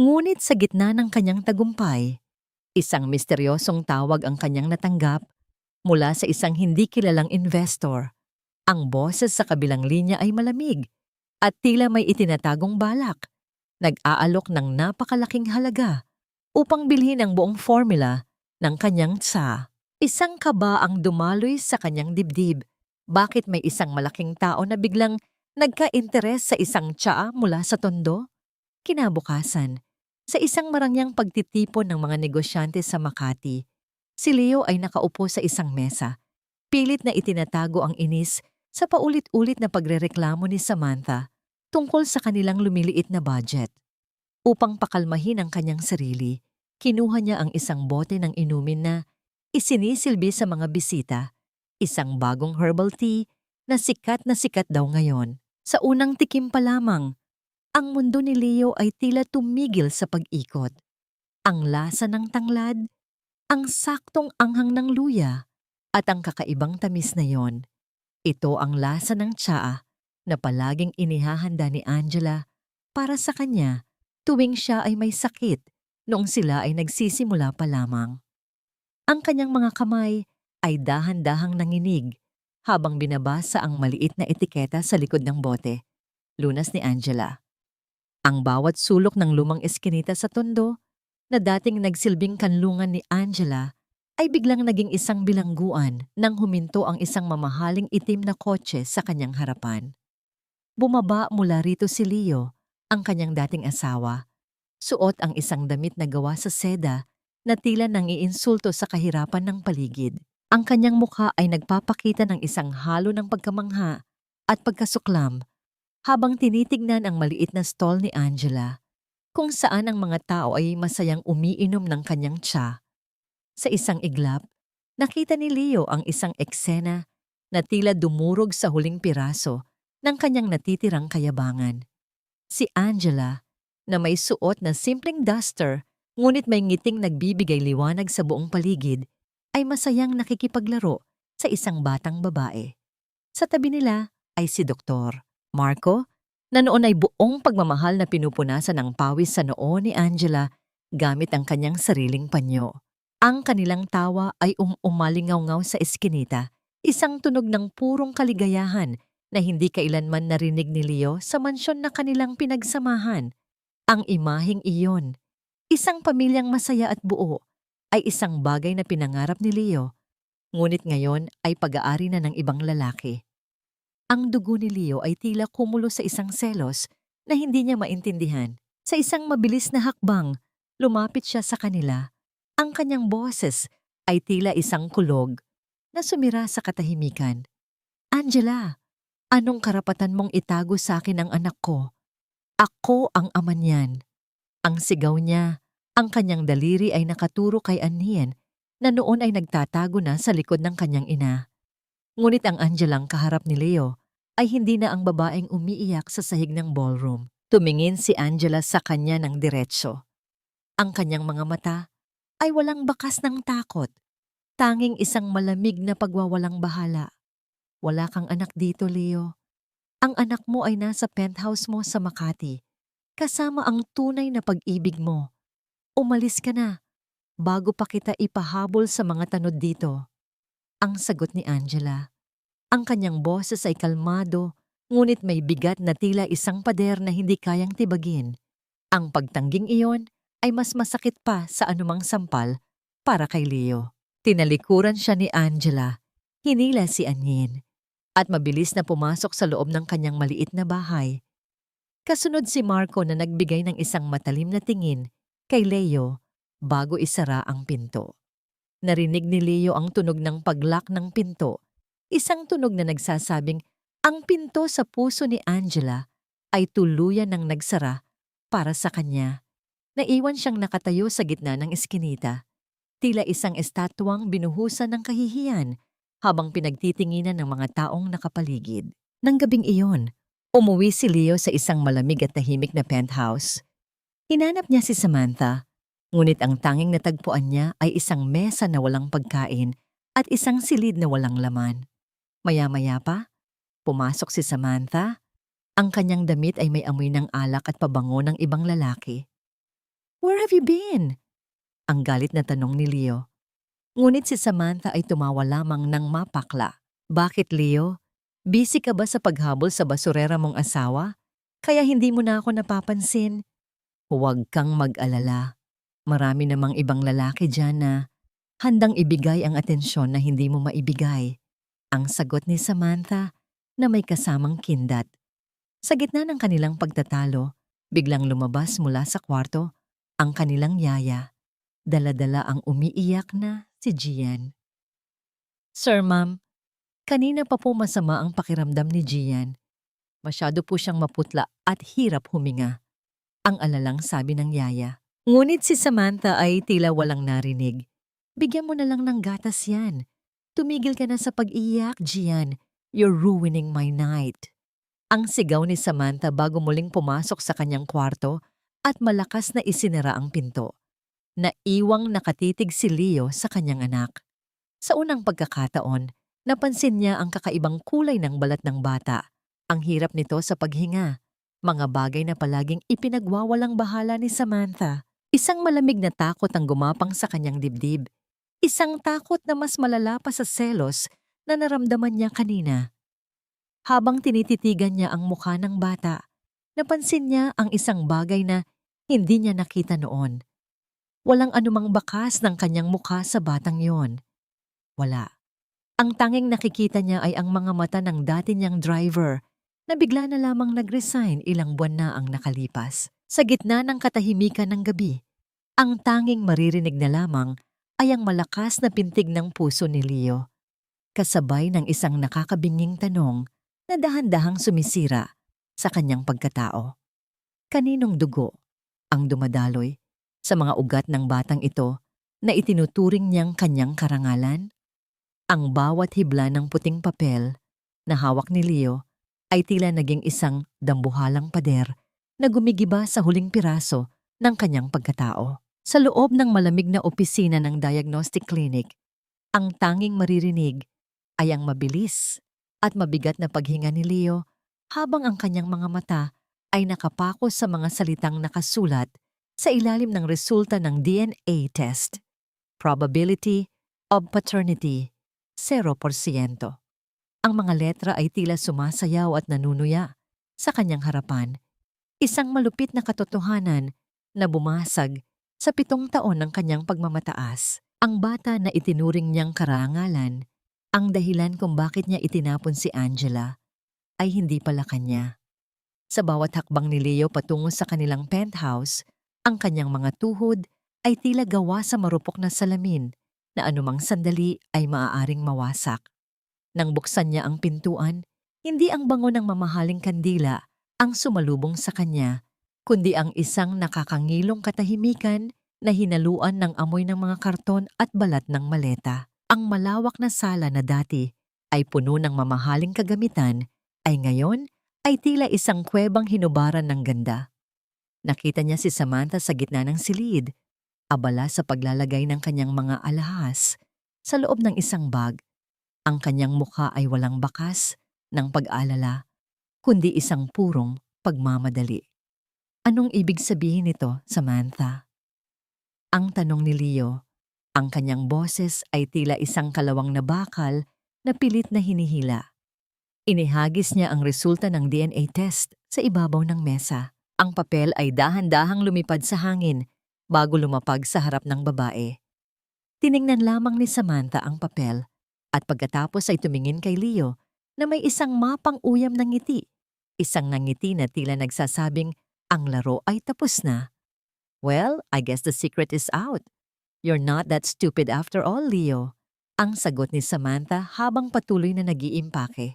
Ngunit sa gitna ng kanyang tagumpay, isang misteryosong tawag ang kanyang natanggap mula sa isang hindi kilalang investor. Ang boses sa kabilang linya ay malamig at tila may itinatagong balak. Nag-aalok ng napakalaking halaga upang bilhin ang buong formula ng kanyang tsa. Isang kaba ang dumaloy sa kanyang dibdib. Bakit may isang malaking tao na biglang nagka-interes sa isang tsa mula sa Tondo? Kinabukasan, sa isang marangyang pagtitipon ng mga negosyante sa Makati, si Leo ay nakaupo sa isang mesa. Pilit na itinatago ang inis sa paulit-ulit na pagrereklamo ni Samantha tungkol sa kanilang lumiliit na budget. Upang pakalmahin ang kanyang sarili, kinuha niya ang isang bote ng inumin na isinisilbi sa mga bisita isang bagong herbal tea na sikat daw ngayon. Sa unang tikim pa lamang, ang mundo ni Leo ay tila tumigil sa pag-ikot. Ang lasa ng tanglad, ang saktong anghang ng luya, at ang kakaibang tamis na yon. Ito ang lasa ng tsaa na palaging inihahanda ni Angela para sa kanya tuwing siya ay may sakit noong sila ay nagsisimula pa lamang. Ang kanyang mga kamay ay dahan-dahang nanginig habang binabasa ang maliit na etiketa sa likod ng bote. Lunas ni Angela. Ang bawat sulok ng lumang eskinita sa tondo na dating nagsilbing kanlungan ni Angela ay biglang naging isang bilangguan nang huminto ang isang mamahaling itim na kotse sa kanyang harapan. Bumaba mula rito si Leo, ang kanyang dating asawa. Suot ang isang damit na gawa sa seda na tila nang iinsulto sa kahirapan ng paligid. Ang kanyang mukha ay nagpapakita ng isang halo ng pagkamangha at pagkasuklam habang tinitignan ang maliit na stall ni Angela, kung saan ang mga tao ay masayang umiinom ng kanyang tsa. Sa isang iglap, nakita ni Leo ang isang eksena na tila dumurog sa huling piraso ng kanyang natitirang kayabangan. Si Angela, na may suot na simpleng duster ngunit may ngiting nagbibigay liwanag sa buong paligid, ay masayang nakikipaglaro sa isang batang babae. Sa tabi nila ay si Dr. Marco, na noon ay buong pagmamahal na pinupunasan ng pawis sa noo ni Angela gamit ang kanyang sariling panyo. Ang kanilang tawa ay umalingaw-ngaw sa eskinita, isang tunog ng purong kaligayahan na hindi kailanman narinig ni Leo sa mansyon na kanilang pinagsamahan. Ang imaheng iyon, isang pamilyang masaya at buo, ay isang bagay na pinangarap ni Leo, ngunit ngayon ay pag-aari na ng ibang lalaki. Ang dugo ni Leo ay tila kumulo sa isang selos na hindi niya maintindihan. Sa isang mabilis na hakbang, lumapit siya sa kanila. Ang kanyang boses ay tila isang kulog na sumira sa katahimikan. Angela, anong karapatan mong itago sa akin ang anak ko? Ako ang ama niyan. Ang sigaw niya, ang kanyang daliri ay nakaturo kay Anien na noon ay nagtatago na sa likod ng kanyang ina. Ngunit ang Angelang kaharap ni Leo ay hindi na ang babaeng umiiyak sa sahig ng ballroom. Tumingin si Angela sa kanya ng diretso. Ang kanyang mga mata ay walang bakas ng takot, tanging isang malamig na pagwawalang bahala. Wala kang anak dito, Leo. Ang anak mo ay nasa penthouse mo sa Makati, kasama ang tunay na pag-ibig mo. Umalis ka na, bago pa kita ipahabol sa mga tanod dito. Ang sagot ni Angela. Ang kanyang boses ay kalmado, ngunit may bigat na tila isang pader na hindi kayang tibagin. Ang pagtangging iyon ay mas masakit pa sa anumang sampal para kay Leo. Tinalikuran siya ni Angela, hinila si Anien, at mabilis na pumasok sa loob ng kanyang maliit na bahay. Kasunod si Marco na nagbigay ng isang matalim na tingin kay Leo bago isara ang pinto. Narinig ni Leo ang tunog ng paglock ng pinto, isang tunog na nagsasabing ang pinto sa puso ni Angela ay tuluyan ng nagsara para sa kanya. Naiwan siyang nakatayo sa gitna ng eskinita, tila isang estatwang binuhusan ng kahihiyan habang pinagtitinginan ng mga taong nakapaligid. Nang gabing iyon, umuwi si Leo sa isang malamig at tahimik na penthouse. Hinanap niya si Samantha, ngunit ang tanging natagpuan niya ay isang mesa na walang pagkain at isang silid na walang laman. Maya-maya pa, pumasok si Samantha. Ang kanyang damit ay may amoy ng alak at pabango ng ibang lalaki. "Where have you been?" Ang galit na tanong ni Leo. Ngunit si Samantha ay tumawa lamang ng mapakla. "Bakit, Leo? Busy ka ba sa paghabol sa basurera mong asawa? Kaya hindi mo na ako napapansin?" "Huwag kang mag-alala. Marami namang ibang lalaki dyan na handang ibigay ang atensyon na hindi mo maibigay." Ang sagot ni Samantha na may kasamang kindat. Sa gitna ng kanilang pagtatalo, biglang lumabas mula sa kwarto ang kanilang yaya. Dala-dala ang umiiyak na si Gian. "Sir, ma'am, kanina pa po masama ang pakiramdam ni Gian. Masyado po siyang maputla at hirap huminga," ang alalang sabi ng yaya. Ngunit si Samantha ay tila walang narinig. "Bigyan mo na lang ng gatas yan. tumigil ka na sa pag-iyak, Gian. You're ruining my night. Ang sigaw ni Samantha bago muling pumasok sa kanyang kwarto at malakas na isinara ang pinto. Naiwang nakatitig si Leo sa kanyang anak. Sa unang pagkakataon, napansin niya ang kakaibang kulay ng balat ng bata. Ang hirap nito sa paghinga. Mga bagay na palaging ipinagwawalang bahala ni Samantha. Isang malamig na takot ang gumapang sa kanyang dibdib. Isang takot na mas malala pa sa selos na naramdaman niya kanina. Habang tinititigan niya ang mukha ng bata, napansin niya ang isang bagay na hindi niya nakita noon. Walang anumang bakas ng kanyang mukha sa batang yon. Wala. Ang tanging nakikita niya ay ang mga mata ng dati niyang driver na bigla na lamang nag-resign ilang buwan na ang nakalipas. Sa gitna ng katahimikan ng gabi, ang tanging maririnig na lamang ay ang malakas na pintig ng puso ni Leo, kasabay ng isang nakakabinging tanong na dahan-dahang sumisira sa kanyang pagkatao. Kaninong dugo ang dumadaloy sa mga ugat ng batang ito na itinuturing niyang kanyang karangalan? Ang bawat hibla ng puting papel na hawak ni Leo ay tila naging isang dambuhalang pader na gumigiba sa huling piraso ng kanyang pagkatao. Sa loob ng malamig na opisina ng diagnostic clinic, ang tanging maririnig ay ang mabilis at mabigat na paghinga ni Leo habang ang kanyang mga mata ay nakapako sa mga salitang nakasulat sa ilalim ng resulta ng DNA test. Probability of paternity, 0%. Ang mga letra ay tila sumasayaw at nanunuya sa kanyang harapan. Isang malupit na katotohanan na bumasag sa 7 taon ng kanyang pagmamataas. Ang bata na itinuring niyang karangalan, ang dahilan kung bakit niya itinapon si Angela, ay hindi pala kanya. Sa bawat hakbang ni Leo patungo sa kanilang penthouse, ang kanyang mga tuhod ay tila gawa sa marupok na salamin na anumang sandali ay maaaring mawasak. Nang buksan niya ang pintuan, hindi ang bango ng mamahaling kandila ang sumalubong sa kanya, kundi ang isang nakakangilong katahimikan na hinaluan ng amoy ng mga karton at balat ng maleta. Ang malawak na sala na dati ay puno ng mamahaling kagamitan ay ngayon ay tila isang kuwebang hinubaran ng ganda. Nakita niya si Samantha sa gitna ng silid, abala sa paglalagay ng kanyang mga alahas sa loob ng isang bag. Ang kanyang mukha ay walang bakas ng pag-alala, kundi isang purong pagmamadali. Anong ibig sabihin nito, Samantha? Ang tanong ni Leo. Ang kanyang boses ay tila isang kalawang na bakal na pilit na hinihila. Inihagis niya ang resulta ng DNA test sa ibabaw ng mesa. Ang papel ay dahan-dahang lumipad sa hangin bago lumapag sa harap ng babae. Tiningnan lamang ni Samantha ang papel at pagkatapos ay tumingin kay Leo na may isang mapang uyam ng ngiti. Isang nangiti na tila nagsasabing ang laro ay tapos na. Well, I guess the secret is out. You're not that stupid after all, Leo. Ang sagot ni Samantha habang patuloy na nag-iimpake.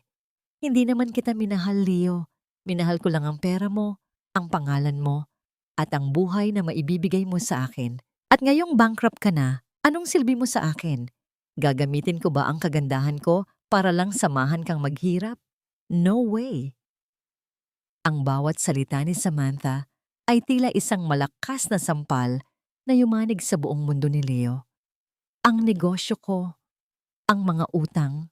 Hindi naman kita minahal, Leo. Minahal ko lang ang pera mo, ang pangalan mo, at ang buhay na maibibigay mo sa akin. At ngayong bankrupt ka na, anong silbi mo sa akin? Gagamitin ko ba ang kagandahan ko para lang samahan kang maghirap? No way. Ang bawat salita ni Samantha ay tila isang malakas na sampal na yumanig sa buong mundo ni Leo. Ang negosyo ko, ang mga utang,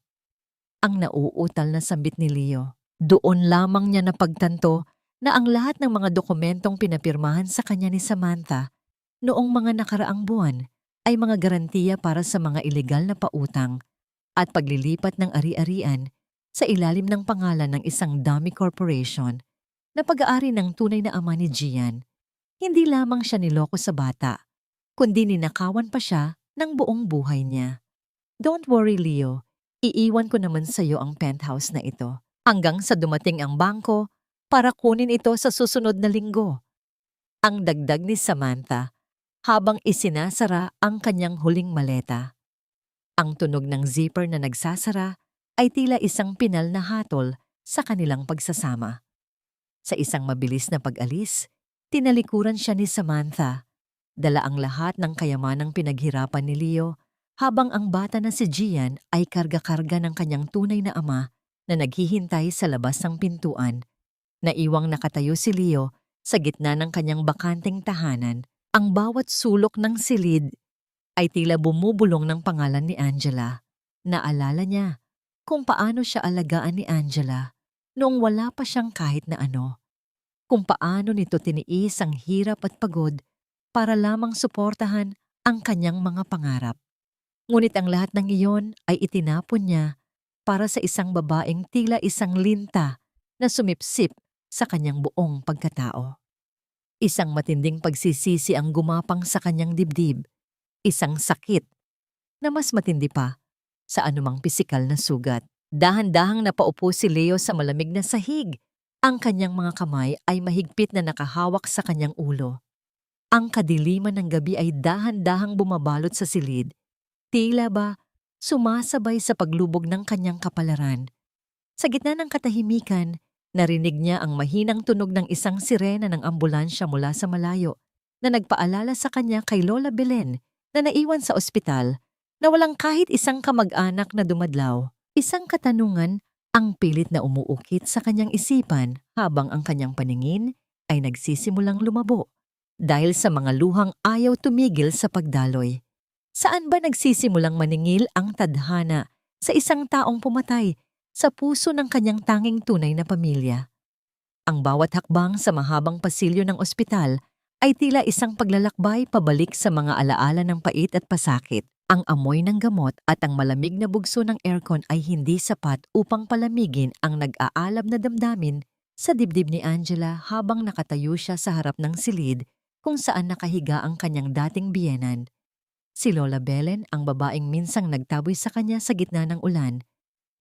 ang nauutal na sambit ni Leo. Doon lamang niya napagtanto na ang lahat ng mga dokumentong pinapirmahan sa kanya ni Samantha noong mga nakaraang buwan ay mga garantiya para sa mga ilegal na pautang at paglilipat ng ari-arian sa ilalim ng pangalan ng isang dummy corporation na pag-aari ng tunay na ama ni Gian. Hindi lamang siya niloko sa bata, kundi ninakawan pa siya ng buong buhay niya. Don't worry, Leo. Iiwan ko naman sa iyo ang penthouse na ito hanggang sa dumating ang bangko para kunin ito sa susunod na linggo. Ang dagdag ni Samantha habang isinasara ang kanyang huling maleta. Ang tunog ng zipper na nagsasara ay tila isang pinal na hatol sa kanilang pagsasama. Sa isang mabilis na pag-alis, tinalikuran siya ni Samantha. Dala ang lahat ng kayamanang pinaghirapan ni Leo habang ang bata na si Gian ay karga-karga ng kanyang tunay na ama na naghihintay sa labas ng pintuan. Naiwang nakatayo si Leo sa gitna ng kanyang bakanteng tahanan. Ang bawat sulok ng silid ay tila bumubulong ng pangalan ni Angela. Naalala niya kung paano siya alagaan ni Angela noong wala pa siyang kahit na ano. Kung paano nito tiniis ang hirap at pagod para lamang suportahan ang kanyang mga pangarap. Ngunit ang lahat ng iyon ay itinapon niya para sa isang babaeng tila isang linta na sumipsip sa kanyang buong pagkatao. Isang matinding pagsisisi ang gumapang sa kanyang dibdib, isang sakit na mas matindi pa sa anumang pisikal na sugat. Dahan-dahang napaupo si Leo sa malamig na sahig. Ang kanyang mga kamay ay mahigpit na nakahawak sa kanyang ulo. Ang kadiliman ng gabi ay dahan-dahang bumabalot sa silid. Tila ba sumasabay sa paglubog ng kanyang kapalaran. Sa gitna ng katahimikan, narinig niya ang mahinang tunog ng isang sirena ng ambulansya mula sa malayo na nagpaalala sa kanya kay Lola Belen na naiwan sa ospital na walang kahit isang kamag-anak na dumadlaw. Isang katanungan ang pilit na umuukit sa kanyang isipan habang ang kanyang paningin ay nagsisimulang lumabo dahil sa mga luhang ayaw tumigil sa pagdaloy. Saan ba nagsisimulang maningil ang tadhana sa isang taong pumatay sa puso ng kanyang tanging tunay na pamilya? Ang bawat hakbang sa mahabang pasilyo ng ospital ay tila isang paglalakbay pabalik sa mga alaala ng pait at pasakit. Ang amoy ng gamot at ang malamig na bugso ng aircon ay hindi sapat upang palamigin ang nag-aalab na damdamin sa dibdib ni Angela habang nakatayo siya sa harap ng silid kung saan nakahiga ang kanyang dating biyenan. Si Lola Belen, ang babaeng minsang nagtaboy sa kanya sa gitna ng ulan,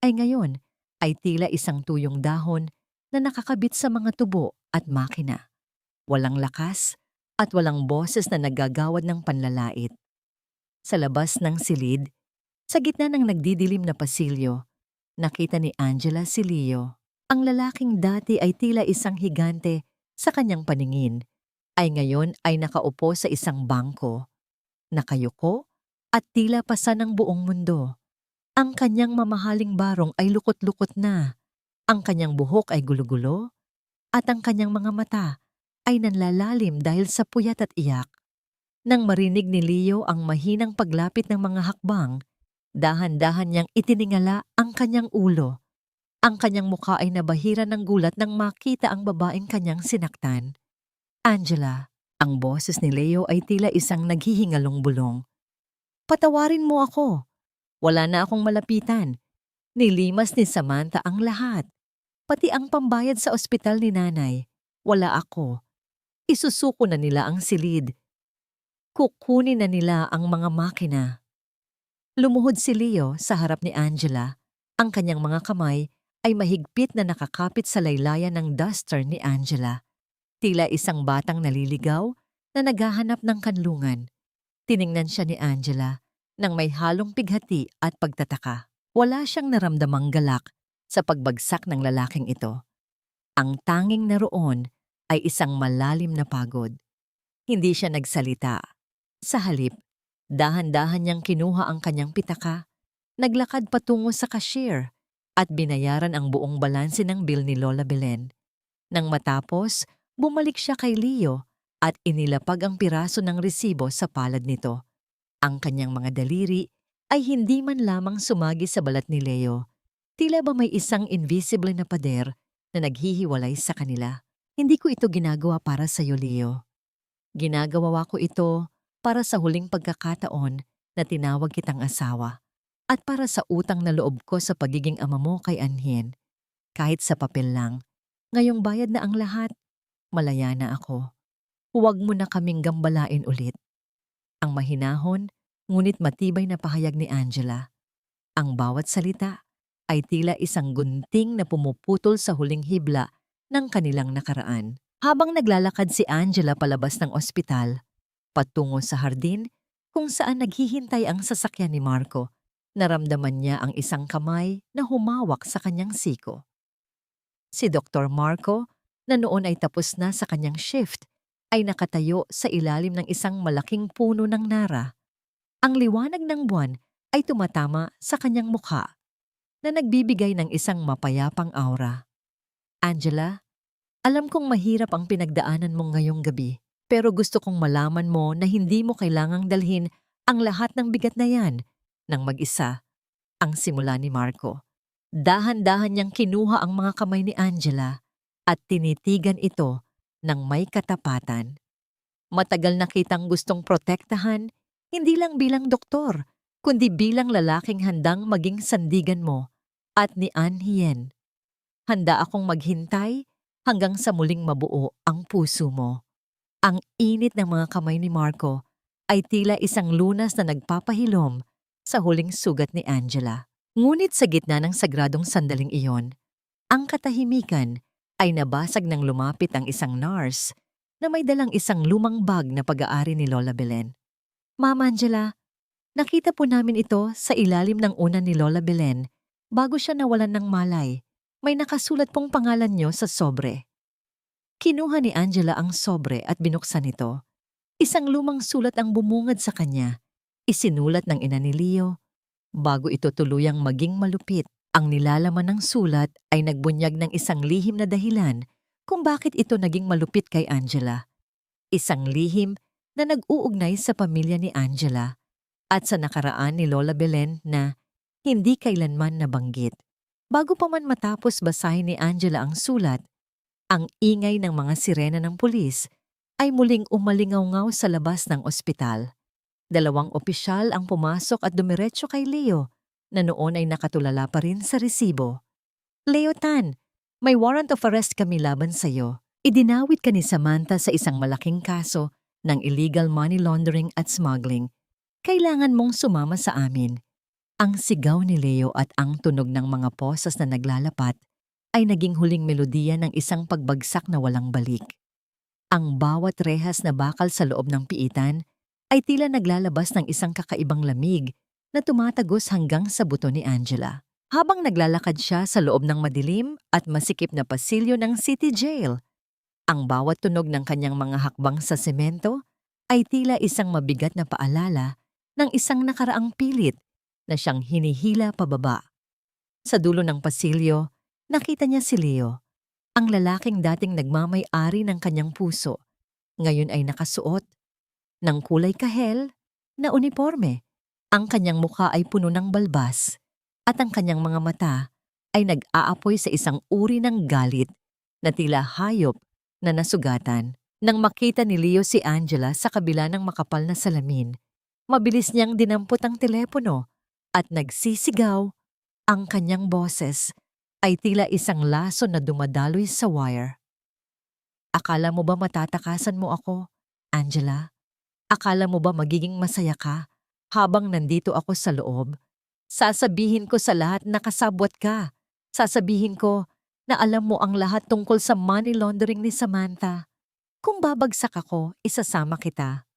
ay ngayon ay tila isang tuyong dahon na nakakabit sa mga tubo at makina. Walang lakas at walang boses na naggagawad ng panlalait. Sa labas ng silid, sa gitna ng nagdidilim na pasilyo, nakita ni Angela si Leo. Ang lalaking dati ay tila isang higante sa kanyang paningin, ay ngayon ay nakaupo sa isang bangko, nakayuko at tila pasa ng buong mundo. Ang kanyang mamahaling barong ay lukot-lukot na, ang kanyang buhok ay gulo-gulo, at ang kanyang mga mata ay nanlalalim dahil sa puyat at iyak. Nang marinig ni Leo ang mahinang paglapit ng mga hakbang, dahan-dahan niyang itiningala ang kanyang ulo. Ang kanyang mukha ay nabahira ng gulat nang makita ang babaeng kanyang sinaktan. Angela, ang boses ni Leo ay tila isang naghihingalong bulong. Patawarin mo ako. Wala na akong malapitan. Nilimas ni Samantha ang lahat. Pati ang pambayad sa ospital ni nanay. Wala ako. Isusuko na nila ang silid. Kukunin na nila ang mga makina. Lumuhod si Leo sa harap ni Angela. Ang kanyang mga kamay ay mahigpit na nakakapit sa laylayan ng duster ni Angela. Tila isang batang naliligaw na naghahanap ng kanlungan. Tiningnan siya ni Angela nang may halong pighati at pagtataka. Wala siyang naramdamang galak sa pagbagsak ng lalaking ito. Ang tanging naroon ay isang malalim na pagod. Hindi siya nagsalita. Sa halip, dahan-dahan niyang kinuha ang kanyang pitaka, naglakad patungo sa cashier at binayaran ang buong balanse ng bill ni Lola Belen. Nang matapos, bumalik siya kay Leo at inilapag ang piraso ng resibo sa palad nito. Ang kanyang mga daliri ay hindi man lamang sumagi sa balat ni Leo. Tila ba may isang invisible na pader na naghihiwalay sa kanila. Hindi ko ito ginagawa para sa iyo, Leo. Ginagawa ko ito para sa huling pagkakataon na tinawag kitang asawa at para sa utang na loob ko sa pagiging ama mo kay Anhien. Kahit sa papel lang, ngayong bayad na ang lahat, malaya na ako. Huwag mo na kaming gambalain ulit. Ang mahinahon, ngunit matibay na pahayag ni Angela. Ang bawat salita ay tila isang gunting na pumuputol sa huling hibla ng kanilang nakaraan. Habang naglalakad si Angela palabas ng ospital, patungo sa hardin kung saan naghihintay ang sasakyan ni Marco, naramdaman niya ang isang kamay na humawak sa kanyang siko. Si Dr. Marco, na noon ay tapos na sa kanyang shift, ay nakatayo sa ilalim ng isang malaking puno ng nara. Ang liwanag ng buwan ay tumatama sa kanyang mukha na nagbibigay ng isang mapayapang aura. Angela, alam kong mahirap ang pinagdaanan mo ngayong gabi, pero gusto kong malaman mo na hindi mo kailangang dalhin ang lahat ng bigat na yan ng mag-isa. Ang simula ni Marco. Dahan-dahan niyang kinuha ang mga kamay ni Angela at tinitigan ito ng may katapatan. Matagal na kitang gustong protektahan, hindi lang bilang doktor, kundi bilang lalaking handang maging sandigan mo at ni Ann Hien. Handa akong maghintay hanggang sa muling mabuo ang puso mo. Ang init ng mga kamay ni Marco ay tila isang lunas na nagpapahilom sa huling sugat ni Angela. Ngunit sa gitna ng sagradong sandaling iyon, ang katahimikan ay nabasag ng lumapit ang isang nurse na may dalang isang lumang bag na pag-aari ni Lola Belen. Ma'am Angela, nakita po namin ito sa ilalim ng unan ni Lola Belen bago siya nawalan ng malay. May nakasulat pong pangalan niyo sa sobre. Kinuha ni Angela ang sobre at binuksan ito. Isang lumang sulat ang bumungad sa kanya. Isinulat ng ina ni Leo. Bago ito tuluyang maging malupit, ang nilalaman ng sulat ay nagbunyag ng isang lihim na dahilan kung bakit ito naging malupit kay Angela. Isang lihim na nag-uugnay sa pamilya ni Angela at sa nakaraan ni Lola Belen na hindi kailanman nabanggit. Bago pa man matapos basahin ni Angela ang sulat, ang ingay ng mga sirena ng pulis ay muling umalingaw-ngaw sa labas ng ospital. 2 opisyal ang pumasok at dumiretso kay Leo na noon ay nakatulala pa rin sa resibo. Leo Tan, may warrant of arrest kami laban sa iyo. Idinawit ka ni Samantha sa isang malaking kaso ng illegal money laundering at smuggling. Kailangan mong sumama sa amin. Ang sigaw ni Leo at ang tunog ng mga posas na naglalapat ay naging huling melodiya ng isang pagbagsak na walang balik. Ang bawat rehas na bakal sa loob ng piitan ay tila naglalabas ng isang kakaibang lamig na tumatagos hanggang sa buto ni Angela. Habang naglalakad siya sa loob ng madilim at masikip na pasilyo ng City Jail, ang bawat tunog ng kanyang mga hakbang sa semento ay tila isang mabigat na paalala ng isang nakaraang pilit na siyang hinihila pababa. Sa dulo ng pasilyo, nakita niya si Leo, ang lalaking dating nagmamay-ari ng kanyang puso. Ngayon ay nakasuot ng kulay kahel na uniforme. Ang kanyang mukha ay puno ng balbas at ang kanyang mga mata ay nag-aapoy sa isang uri ng galit na tila hayop na nasugatan. Nang makita ni Leo si Angela sa kabila ng makapal na salamin, mabilis niyang dinampot ang telepono at nagsisigaw. Ang kanyang boses ay tila isang laso na dumadaloy sa wire. Akala mo ba matatakasan mo ako, Angela? Akala mo ba magiging masaya ka habang nandito ako sa loob? Sasabihin ko sa lahat na kasabwat ka. Sasabihin ko na alam mo ang lahat tungkol sa money laundering ni Samantha. Kung babagsak ako, isasama kita.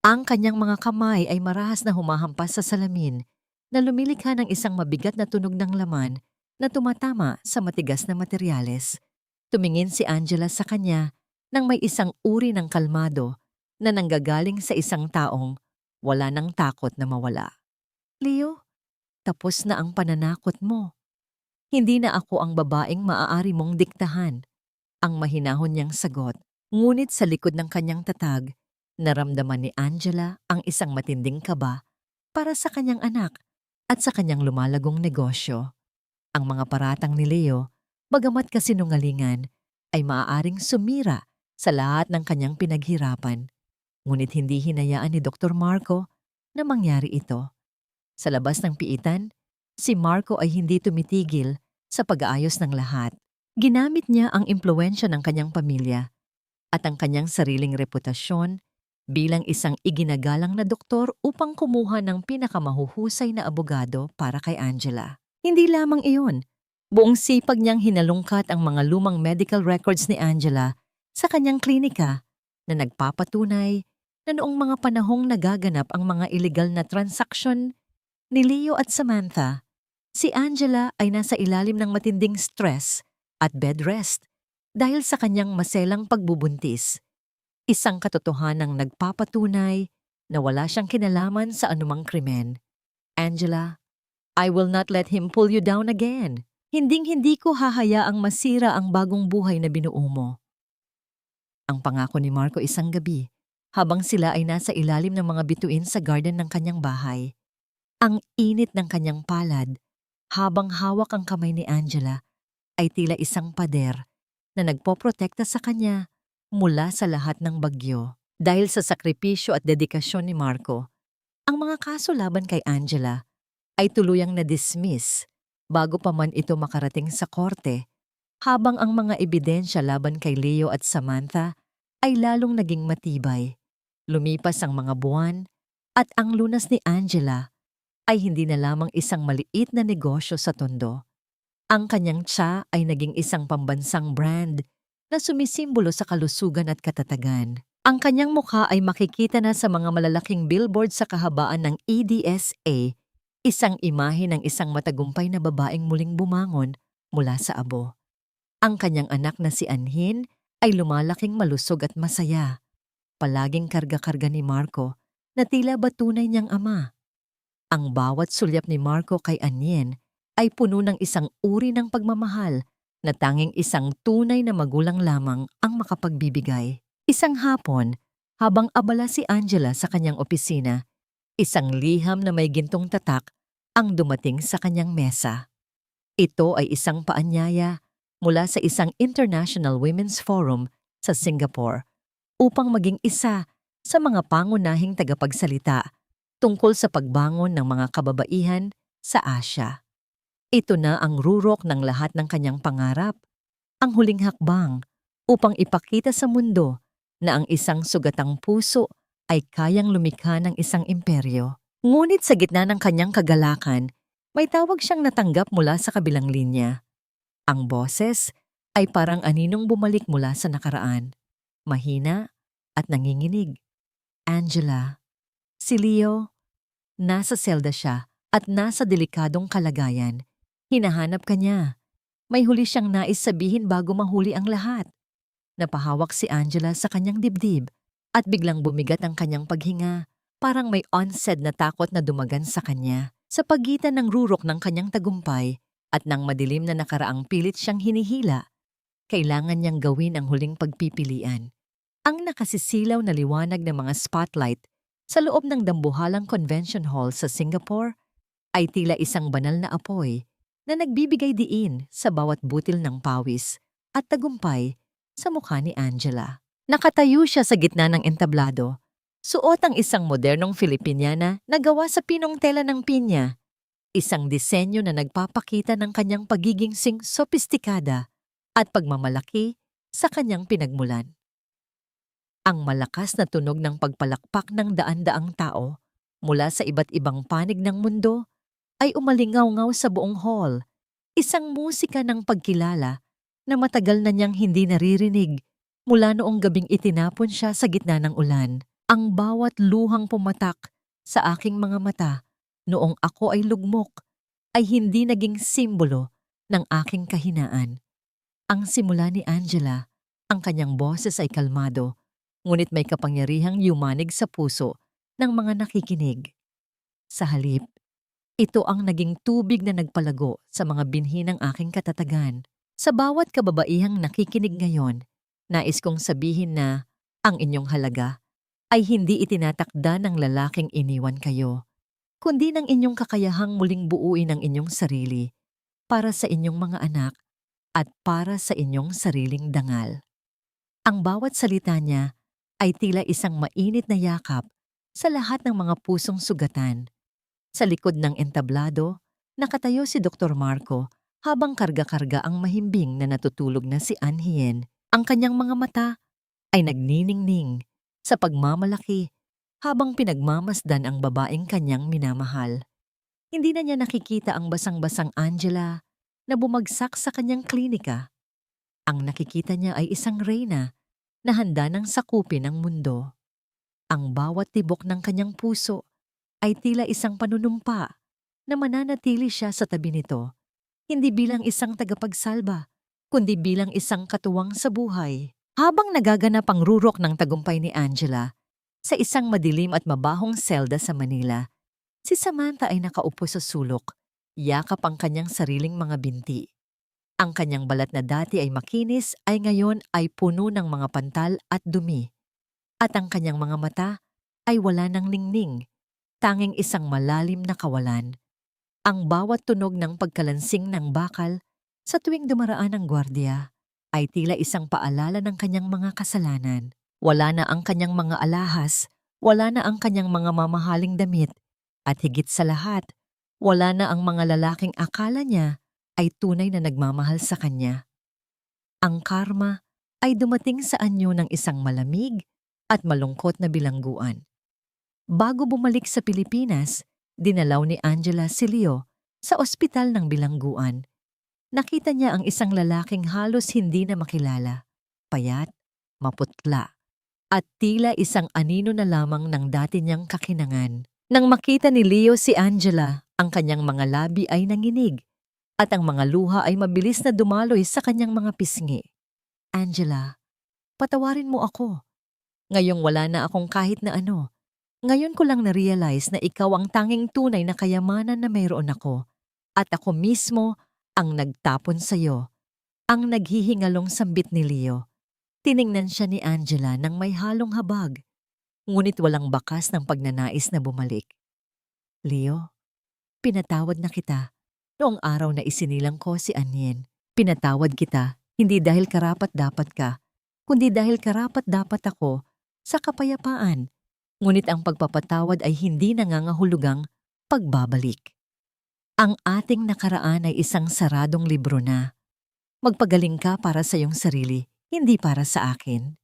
Ang kanyang mga kamay ay marahas na humahampas sa salamin na lumilikha ng isang mabigat na tunog ng laman na tumatama sa matigas na materyales. Tumingin si Angela sa kanya nang may isang uri ng kalmado na nanggagaling sa isang taong wala ng takot na mawala. Leo, tapos na ang pananakot mo. Hindi na ako ang babaeng maaari mong diktahan. Ang mahinahon niyang sagot. Ngunit sa likod ng kanyang tatag, naramdaman ni Angela ang isang matinding kaba para sa kanyang anak at sa kanyang lumalagong negosyo. Ang mga paratang ni Leo, bagamat kasinungalingan, ay maaaring sumira sa lahat ng kanyang pinaghirapan. Ngunit hindi hinayaan ni Dr. Marco na mangyari ito. Sa labas ng piitan, si Marco ay hindi tumitigil sa pag-aayos ng lahat. Ginamit niya ang impluwensya ng kanyang pamilya at ang kanyang sariling reputasyon bilang isang iginagalang na doktor upang kumuha ng pinakamahuhusay na abogado para kay Angela. Hindi lamang iyon, buong sipag niyang hinalungkat ang mga lumang medical records ni Angela sa kanyang klinika na nagpapatunay na noong mga panahong nagaganap ang mga illegal na transaksyon ni Leo at Samantha, si Angela ay nasa ilalim ng matinding stress at bed rest dahil sa kanyang maselang pagbubuntis. Isang katotohanang nagpapatunay na wala siyang kinalaman sa anumang krimen. Angela, I will not let him pull you down again. Hinding-hindi ko hahayaang masira ang bagong buhay na binuo mo. Ang pangako ni Marco isang gabi, habang sila ay nasa ilalim ng mga bituin sa garden ng kanyang bahay. Ang init ng kanyang palad, habang hawak ang kamay ni Angela, ay tila isang pader na nagpoprotekta sa kanya mula sa lahat ng bagyo. Dahil sa sakripisyo at dedikasyon ni Marco, ang mga kaso laban kay Angela ay tuluyang na-dismiss bago pa man ito makarating sa korte, habang ang mga ebidensya laban kay Leo at Samantha ay lalong naging matibay. Lumipas ang mga buwan at ang lunas ni Angela ay hindi na lamang isang maliit na negosyo sa Tondo. Ang kanyang tsa ay naging isang pambansang brand na sumisimbolo sa kalusugan at katatagan. Ang kanyang mukha ay makikita na sa mga malalaking billboard sa kahabaan ng EDSA, isang imahe ng isang matagumpay na babaeng muling bumangon mula sa abo. Ang kanyang anak na si Anhin ay lumalaking malusog at masaya, palaging karga-karga ni Marco na tila ba tunay niyang ama. Ang bawat sulyap ni Marco kay Anhin ay puno ng isang uri ng pagmamahal na tanging isang tunay na magulang lamang ang makapagbibigay. Isang hapon, habang abala si Angela sa kanyang opisina, isang liham na may gintong tatak ang dumating sa kanyang mesa. Ito ay isang paanyaya mula sa isang International Women's Forum sa Singapore upang maging isa sa mga pangunahing tagapagsalita tungkol sa pagbangon ng mga kababaihan sa Asia. Ito na ang rurok ng lahat ng kanyang pangarap, ang huling hakbang upang ipakita sa mundo na ang isang sugatang puso ay kayang lumikha ng isang imperyo. Ngunit sa gitna ng kanyang kagalakan, may tawag siyang natanggap mula sa kabilang linya. Ang boses ay parang aninong bumalik mula sa nakaraan, mahina at nanginginig. Angela, si Leo, nasa selda siya at nasa delikadong kalagayan. Hinahanap ka niya. May huli siyang nais sabihin bago mahuli ang lahat. Napahawak si Angela sa kanyang dibdib at biglang bumigat ang kanyang paghinga, parang may onset na takot na dumagan sa kanya. Sa pagitan ng rurok ng kanyang tagumpay at ng madilim na nakaraang pilit siyang hinihila, kailangan niyang gawin ang huling pagpipilian. Ang nakasisilaw na liwanag ng mga spotlight sa loob ng dambuhalang convention hall sa Singapore ay tila isang banal na apoy na nagbibigay diin sa bawat butil ng pawis at tagumpay sa mukha ni Angela. Nakatayo siya sa gitna ng entablado, suot ang isang modernong Filipiniana na gawa sa pinong tela ng pinya, isang disenyo na nagpapakita ng kanyang pagiging sophisticada at pagmamalaki sa kanyang pinagmulan. Ang malakas na tunog ng pagpalakpak ng daan-daang tao mula sa iba't ibang panig ng mundo ay umalingaw-ngaw sa buong hall, isang musika ng pagkilala na matagal na niyang hindi naririnig mula noong gabing itinapon siya sa gitna ng ulan. Ang bawat luhang pumatak sa aking mga mata noong ako ay lugmok ay hindi naging simbolo ng aking kahinaan. Ang simula ni Angela, ang kanyang boses ay kalmado, ngunit may kapangyarihang yumanig sa puso ng mga nakikinig. Sa halip, ito ang naging tubig na nagpalago sa mga binhi ng aking katatagan. Sa bawat kababaihang nakikinig ngayon, nais kong sabihin na ang inyong halaga ay hindi itinatakda ng lalaking iniwan kayo, kundi ng inyong kakayahang muling buuin ang inyong sarili para sa inyong mga anak at para sa inyong sariling dangal. Ang bawat salita niya ay tila isang mainit na yakap sa lahat ng mga pusong sugatan. Sa likod ng entablado, nakatayo si Dr. Marco habang karga-karga ang mahimbing na natutulog na si Anhien. Ang kanyang mga mata ay nagniningning sa pagmamalaki habang pinagmamasdan ang babaeng kanyang minamahal. Hindi na niya nakikita ang basang-basang Angela na bumagsak sa kanyang klinika. Ang nakikita niya ay isang reyna na handa ng sakupin ang mundo. Ang bawat tibok ng kanyang puso ay tila isang panunumpa na mananatili siya sa tabi nito, hindi bilang isang tagapagsalba, kundi bilang isang katuwang sa buhay. Habang nagaganap ang rurok ng tagumpay ni Angela, Sa isang madilim at mabahong selda sa Manila, si Samantha ay nakaupo sa sulok, yakap ang kanyang sariling mga binti. Ang kanyang balat na dati ay makinis ay ngayon ay puno ng mga pantal at dumi. At ang kanyang mga mata ay wala ng ningning, tanging isang malalim na kawalan. Ang bawat tunog ng pagkalansing ng bakal sa tuwing dumaraan ang gwardiya ay tila isang paalala ng kanyang mga kasalanan. Wala na ang kanyang mga alahas, wala na ang kanyang mga mamahaling damit, at higit sa lahat, wala na ang mga lalaking akala niya ay tunay na nagmamahal sa kanya. Ang karma ay dumating sa anyo ng isang malamig at malungkot na bilangguan. Bago bumalik sa Pilipinas, dinalaw ni Angela si Leo sa ospital ng bilangguan. Nakita niya ang isang lalaking halos hindi na makilala, payat, maputla, at tila isang anino na lamang ng dati niyang kakinangan. Nang makita ni Leo si Angela, ang kanyang mga labi ay nanginig at ang mga luha ay mabilis na dumaloy sa kanyang mga pisngi. Angela, patawarin mo ako. Ngayong wala na akong kahit na ano. Ngayon ko lang na-realize na ikaw ang tanging tunay na kayamanan na mayroon ako at ako mismo ang nagtapon sa'yo. Ang naghihingalong sambit ni Leo. Tiningnan siya ni Angela nang may halong habag, ngunit walang bakas ng pagnanais na bumalik. Leo, pinatawad na kita. Noong araw na isinilang ko si Anien, pinatawad kita hindi dahil karapat-dapat ka, kundi dahil karapat-dapat ako sa kapayapaan. Ngunit ang pagpapatawad ay hindi nangangahulugang pagbabalik. Ang ating nakaraan ay isang saradong libro na. Magpagaling ka para sa iyong sarili, hindi para sa akin.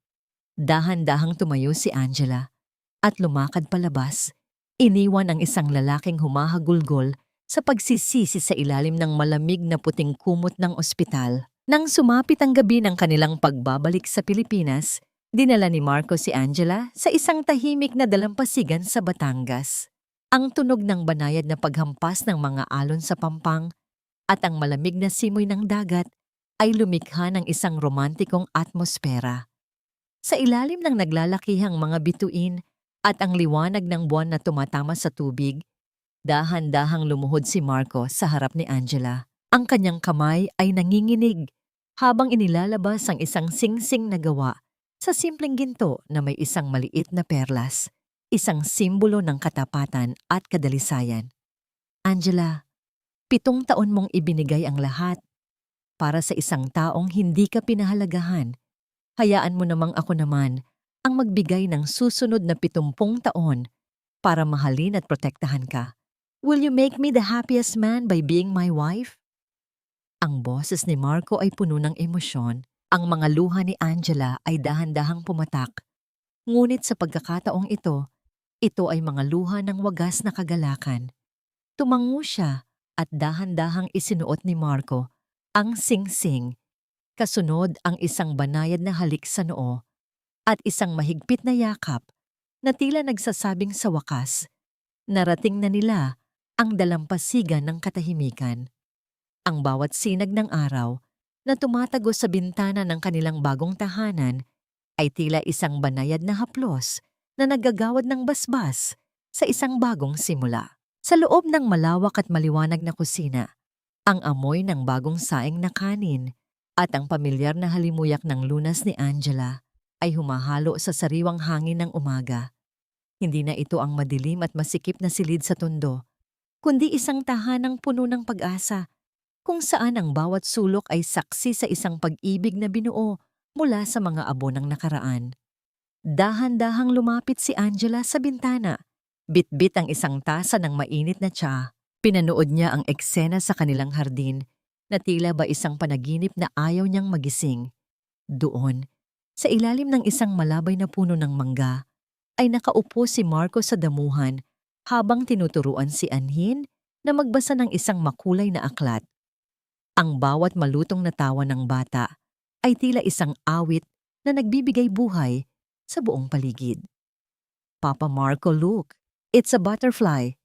Dahan-dahang tumayo si Angela at lumakad palabas. Iniwan ang isang lalaking humahagulgol sa pagsisisi sa ilalim ng malamig na puting kumot ng ospital. Nang sumapit ang gabi ng kanilang pagbabalik sa Pilipinas, dinala ni Marco si Angela sa isang tahimik na dalampasigan sa Batangas. Ang tunog ng banayad na paghampas ng mga alon sa pampang at ang malamig na simoy ng dagat ay lumikha ng isang romantikong atmosfera. Sa ilalim ng naglalakihang mga bituin at ang liwanag ng buwan na tumatama sa tubig, dahan-dahang lumuhod si Marco sa harap ni Angela. Ang kanyang kamay ay nanginginig habang inilalabas ang isang singsing na gawa sa simpleng ginto na may isang maliit na perlas, isang simbolo ng katapatan at kadalisayan. Angela, 7 taon mong ibinigay ang lahat para sa isang taong hindi ka pinahalagahan. Hayaan mo namang ako naman ang magbigay ng susunod na 70 taon para mahalin at protektahan ka. Will you make me the happiest man by being my wife? Ang boses ni Marco ay puno ng emosyon. Ang mga luha ni Angela ay dahan-dahang pumatak. Ngunit sa pagkakataong ito ay mga luha ng wagas na kagalakan. Tumango siya at dahan-dahang isinuot ni Marco ang singsing. Kasunod ang isang banayad na halik sa noo at isang mahigpit na yakap na tila nagsasabing sa wakas, narating na nila ang dalampasigan ng katahimikan. Ang bawat sinag ng araw na tumatagos sa bintana ng kanilang bagong tahanan ay tila isang banayad na haplos na naggagawad ng basbas sa isang bagong simula. Sa loob ng malawak at maliwanag na kusina, ang amoy ng bagong saing na kanin at ang pamilyar na halimuyak ng lunas ni Angela ay humahalo sa sariwang hangin ng umaga. Hindi na ito ang madilim at masikip na silid sa tondo, kundi isang tahanang puno ng pag-asa kung saan ang bawat sulok ay saksi sa isang pag-ibig na binuo mula sa mga abo ng nakaraan. Dahan-dahang lumapit si Angela sa bintana. Bitbit ang isang tasa ng mainit na tsa. Pinanood niya ang eksena sa kanilang hardin na tila ba isang panaginip na ayaw niyang magising. Doon, sa ilalim ng isang malabay na puno ng mangga, ay nakaupo si Marco sa damuhan habang tinuturuan si Anhin na magbasa ng isang makulay na aklat. Ang bawat malutong na tawa ng bata ay tila isang awit na nagbibigay buhay sa buong paligid. Papa Marco, look, it's a butterfly.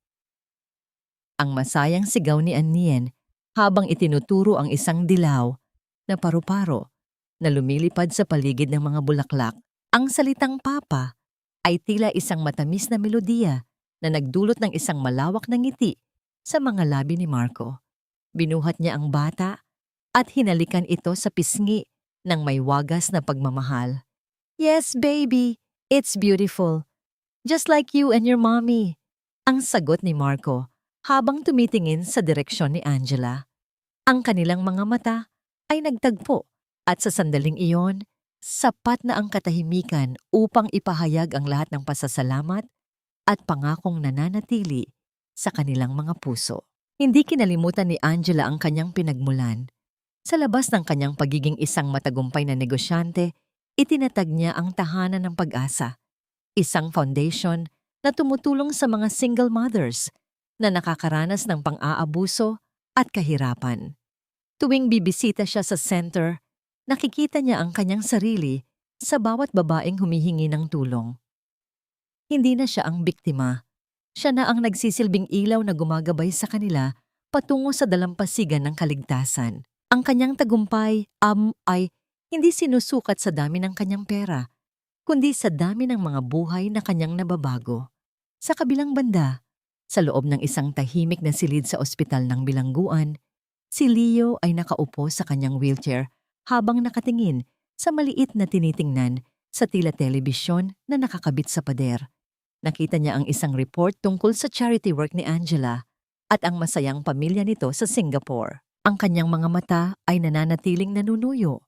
Ang masayang sigaw ni Anien habang itinuturo ang isang dilaw na paru-paro na lumilipad sa paligid ng mga bulaklak. Ang salitang papa ay tila isang matamis na melodiya na nagdulot ng isang malawak na ngiti sa mga labi ni Marco. Binuhat niya ang bata at hinalikan ito sa pisngi ng may wagas na pagmamahal. "Yes, baby, it's beautiful. Just like you and your mommy," ang sagot ni Marco habang tumitingin sa direksyon ni Angela. Ang kanilang mga mata ay nagtagpo at sa sandaling iyon, sapat na ang katahimikan upang ipahayag ang lahat ng pasasalamat at pangakong nananatili sa kanilang mga puso. Hindi kinalimutan ni Angela ang kanyang pinagmulan. Sa labas ng kanyang pagiging isang matagumpay na negosyante, itinatag niya ang tahanan ng pag-asa, isang foundation na tumutulong sa mga single mothers na nakakaranas ng pang-aabuso at kahirapan. Tuwing bibisita siya sa center, nakikita niya ang kanyang sarili sa bawat babaeng humihingi ng tulong. Hindi na siya ang biktima. Siya na ang nagsisilbing ilaw na gumagabay sa kanila patungo sa dalampasigan ng kaligtasan. Ang kanyang tagumpay ay hindi sinusukat sa dami ng kanyang pera, kundi sa dami ng mga buhay na kanyang nababago. Sa kabilang banda, sa loob ng isang tahimik na silid sa ospital ng bilangguan, si Leo ay nakaupo sa kanyang wheelchair habang nakatingin sa maliit na tinitingnan sa tila telebisyon na nakakabit sa pader. Nakita niya ang isang report tungkol sa charity work ni Angela at ang masayang pamilya nito sa Singapore. Ang kanyang mga mata ay nananatiling nanunuyo.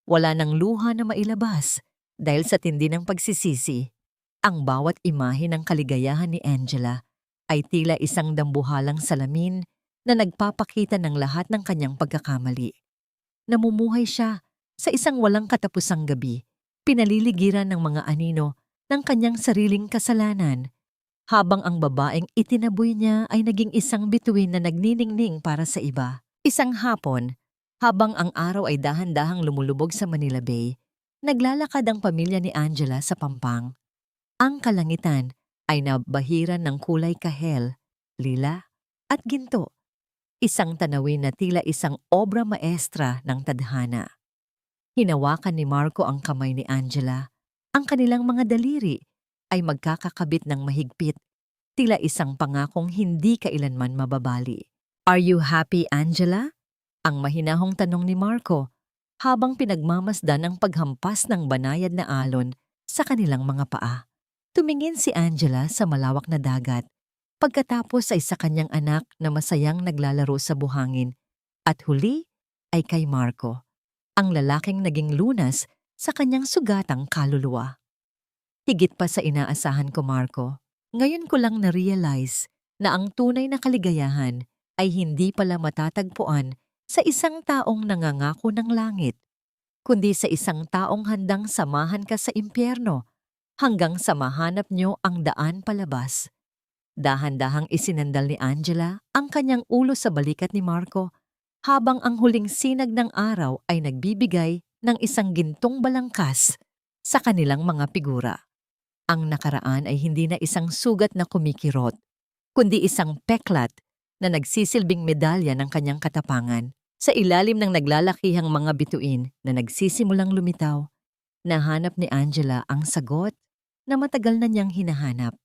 Wala nang luha na mailabas dahil sa tindi ng pagsisisi. Ang bawat imahe ng kaligayahan ni Angela ay tila isang dambuhalang salamin na nagpapakita ng lahat ng kanyang pagkakamali. Namumuhay siya sa isang walang katapusang gabi, pinaliligiran ng mga anino ng kanyang sariling kasalanan, habang ang babaeng itinaboy niya ay naging isang bituin na nagniningning para sa iba. Isang hapon, habang ang araw ay dahan-dahang lumulubog sa Manila Bay, naglalakad ang pamilya ni Angela sa Pampang. Ang kalangitan ay nabahiran ng kulay kahel, lila at ginto. Isang tanawin na tila isang obra maestra ng tadhana. Hinawakan ni Marco ang kamay ni Angela. Ang kanilang mga daliri ay magkakakabit ng mahigpit, tila isang pangakong hindi kailanman mababali. "Are you happy, Angela?" ang mahinahong tanong ni Marco habang pinagmamasdan ang paghampas ng banayad na alon sa kanilang mga paa. Tumingin si Angela sa malawak na dagat, pagkatapos ay sa kanyang anak na masayang naglalaro sa buhangin, at huli ay kay Marco, ang lalaking naging lunas sa kanyang sugatang kaluluwa. "Higit pa sa inaasahan ko, Marco. Ngayon ko lang na-realize na ang tunay na kaligayahan ay hindi pala matatagpuan sa isang taong nangangako ng langit, kundi sa isang taong handang samahan ka sa impyerno hanggang sa mahanap niyo ang daan palabas." Dahan-dahang isinandal ni Angela ang kanyang ulo sa balikat ni Marco habang ang huling sinag ng araw ay nagbibigay ng isang gintong balangkas sa kanilang mga figura. Ang nakaraan ay hindi na isang sugat na kumikirot, kundi isang peklat na nagsisilbing medalya ng kanyang katapangan. Sa ilalim ng naglalakihang mga bituin na nagsisimulang lumitaw, nahanap ni Angela ang sagot na matagal na niyang hinahanap.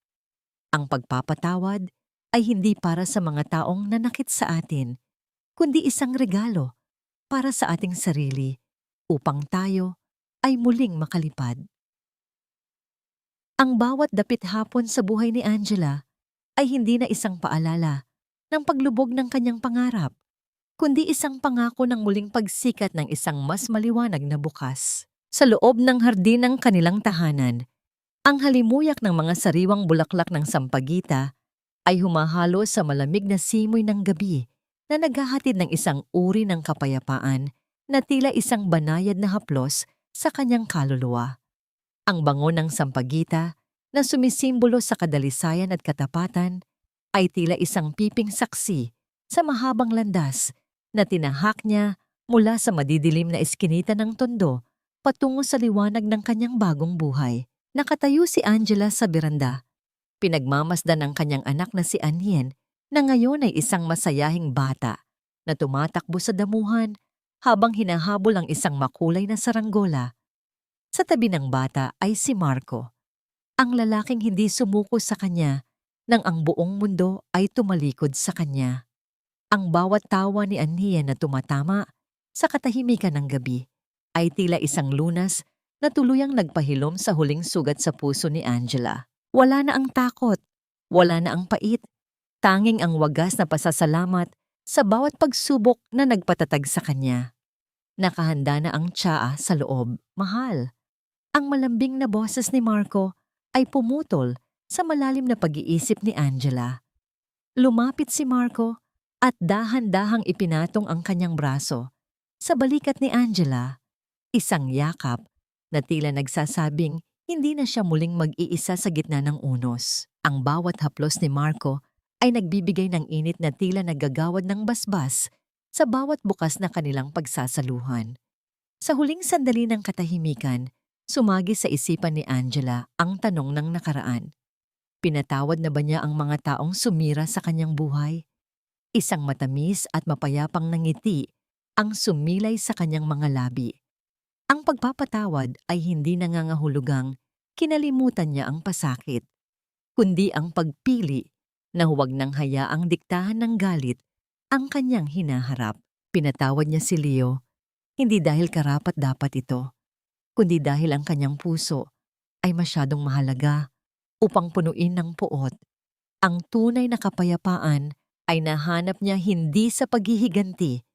Ang pagpapatawad ay hindi para sa mga taong nanakit sa atin, kundi isang regalo para sa ating sarili upang tayo ay muling makalipad. Ang bawat dapit hapon sa buhay ni Angela ay hindi na isang paalala ng paglubog ng kanyang pangarap, kundi isang pangako ng muling pagsikat ng isang mas maliwanag na bukas. Sa loob ng hardin ng kanilang tahanan, ang halimuyak ng mga sariwang bulaklak ng sampagita ay humahalo sa malamig na simoy ng gabi na naghahatid ng isang uri ng kapayapaan na tila isang banayad na haplos sa kanyang kaluluwa. Ang bango ng sampagita na sumisimbolo sa kadalisayan at katapatan ay tila isang piping saksi sa mahabang landas na tinahak niya mula sa madidilim na eskinita ng tondo patungo sa liwanag ng kanyang bagong buhay. Nakatayo si Angela sa beranda. Pinagmamasdan ng kanyang anak na si Anien na ngayon ay isang masayahing bata na tumatakbo sa damuhan habang hinahabol ang isang makulay na saranggola. Sa tabi ng bata ay si Marco, Ang lalaking hindi sumuko sa kanya nang ang buong mundo ay tumalikod sa kanya. Ang bawat tawa ni Ania na tumatama sa katahimikan ng gabi ay tila isang lunas na tuluyang nagpahilom sa huling sugat sa puso ni Angela. Wala na ang takot, wala na ang pait, tanging ang wagas na pasasalamat sa bawat pagsubok na nagpatatag sa kanya. Nakahanda na ang tsaa sa loob, mahal. Ang malambing na boses ni Marco ay pumutol sa malalim na pag-iisip ni Angela. Lumapit si Marco at dahan-dahang ipinatong ang kanyang braso sa balikat ni Angela, isang yakap na tila nagsasabing hindi na siya muling mag-iisa sa gitna ng unos. Ang bawat haplos ni Marco ay nagbibigay ng init na tila naggagawad ng basbas sa bawat bukas na kanilang pagsasaluhan. Sa huling sandali ng katahimikan, sumagi sa isipan ni Angela ang tanong ng nakaraan. Pinatawad na ba niya ang mga taong sumira sa kanyang buhay? Isang matamis at mapayapang ngiti ang sumilay sa kanyang mga labi. Ang pagpapatawad ay hindi nangangahulugang kinalimutan niya ang pasakit, kundi ang pagpili na huwag nang hayaang diktahan ng galit ang kanyang hinaharap. Pinatawad niya si Leo, hindi dahil karapat-dapat ito, kundi dahil ang kanyang puso ay masyadong mahalaga upang punuin ng puot. Ang tunay na kapayapaan ay nahanap niya hindi sa paghihiganti,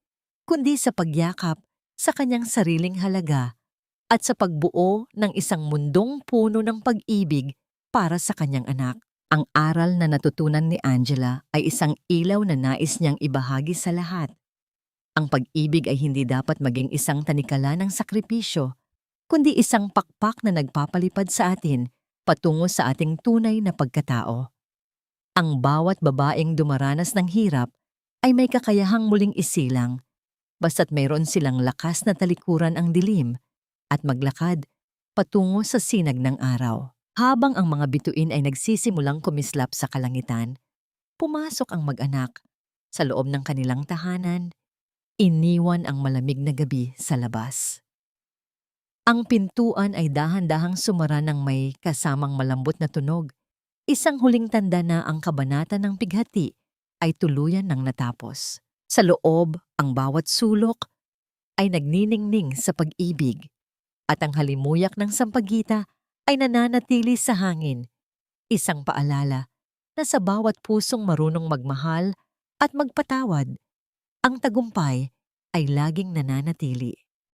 kundi sa pagyakap sa kanyang sariling halaga at sa pagbuo ng isang mundong puno ng pag-ibig para sa kanyang anak. Ang aral na natutunan ni Angela ay isang ilaw na nais niyang ibahagi sa lahat. Ang pag-ibig ay hindi dapat maging isang tanikala ng sakripisyo, kundi isang pakpak na nagpapalipad sa atin patungo sa ating tunay na pagkatao. Ang bawat babaeng dumaranas ng hirap ay may kakayahang muling isilang, basta't mayroon silang lakas na talikuran ang dilim at maglakad patungo sa sinag ng araw. Habang ang mga bituin ay nagsisimulang kumislap sa kalangitan, pumasok ang mag-anak sa loob ng kanilang tahanan, iniwan ang malamig na gabi sa labas. Ang pintuan ay dahan-dahang sumara ng may kasamang malambot na tunog, isang huling tanda na ang kabanata ng pighati ay tuluyan ng natapos. Sa loob, ang bawat sulok ay nagniningning sa pag-ibig, at ang halimuyak ng sampagita ay nananatili sa hangin, isang paalala na sa bawat pusong marunong magmahal at magpatawad, ang tagumpay ay laging nananatili.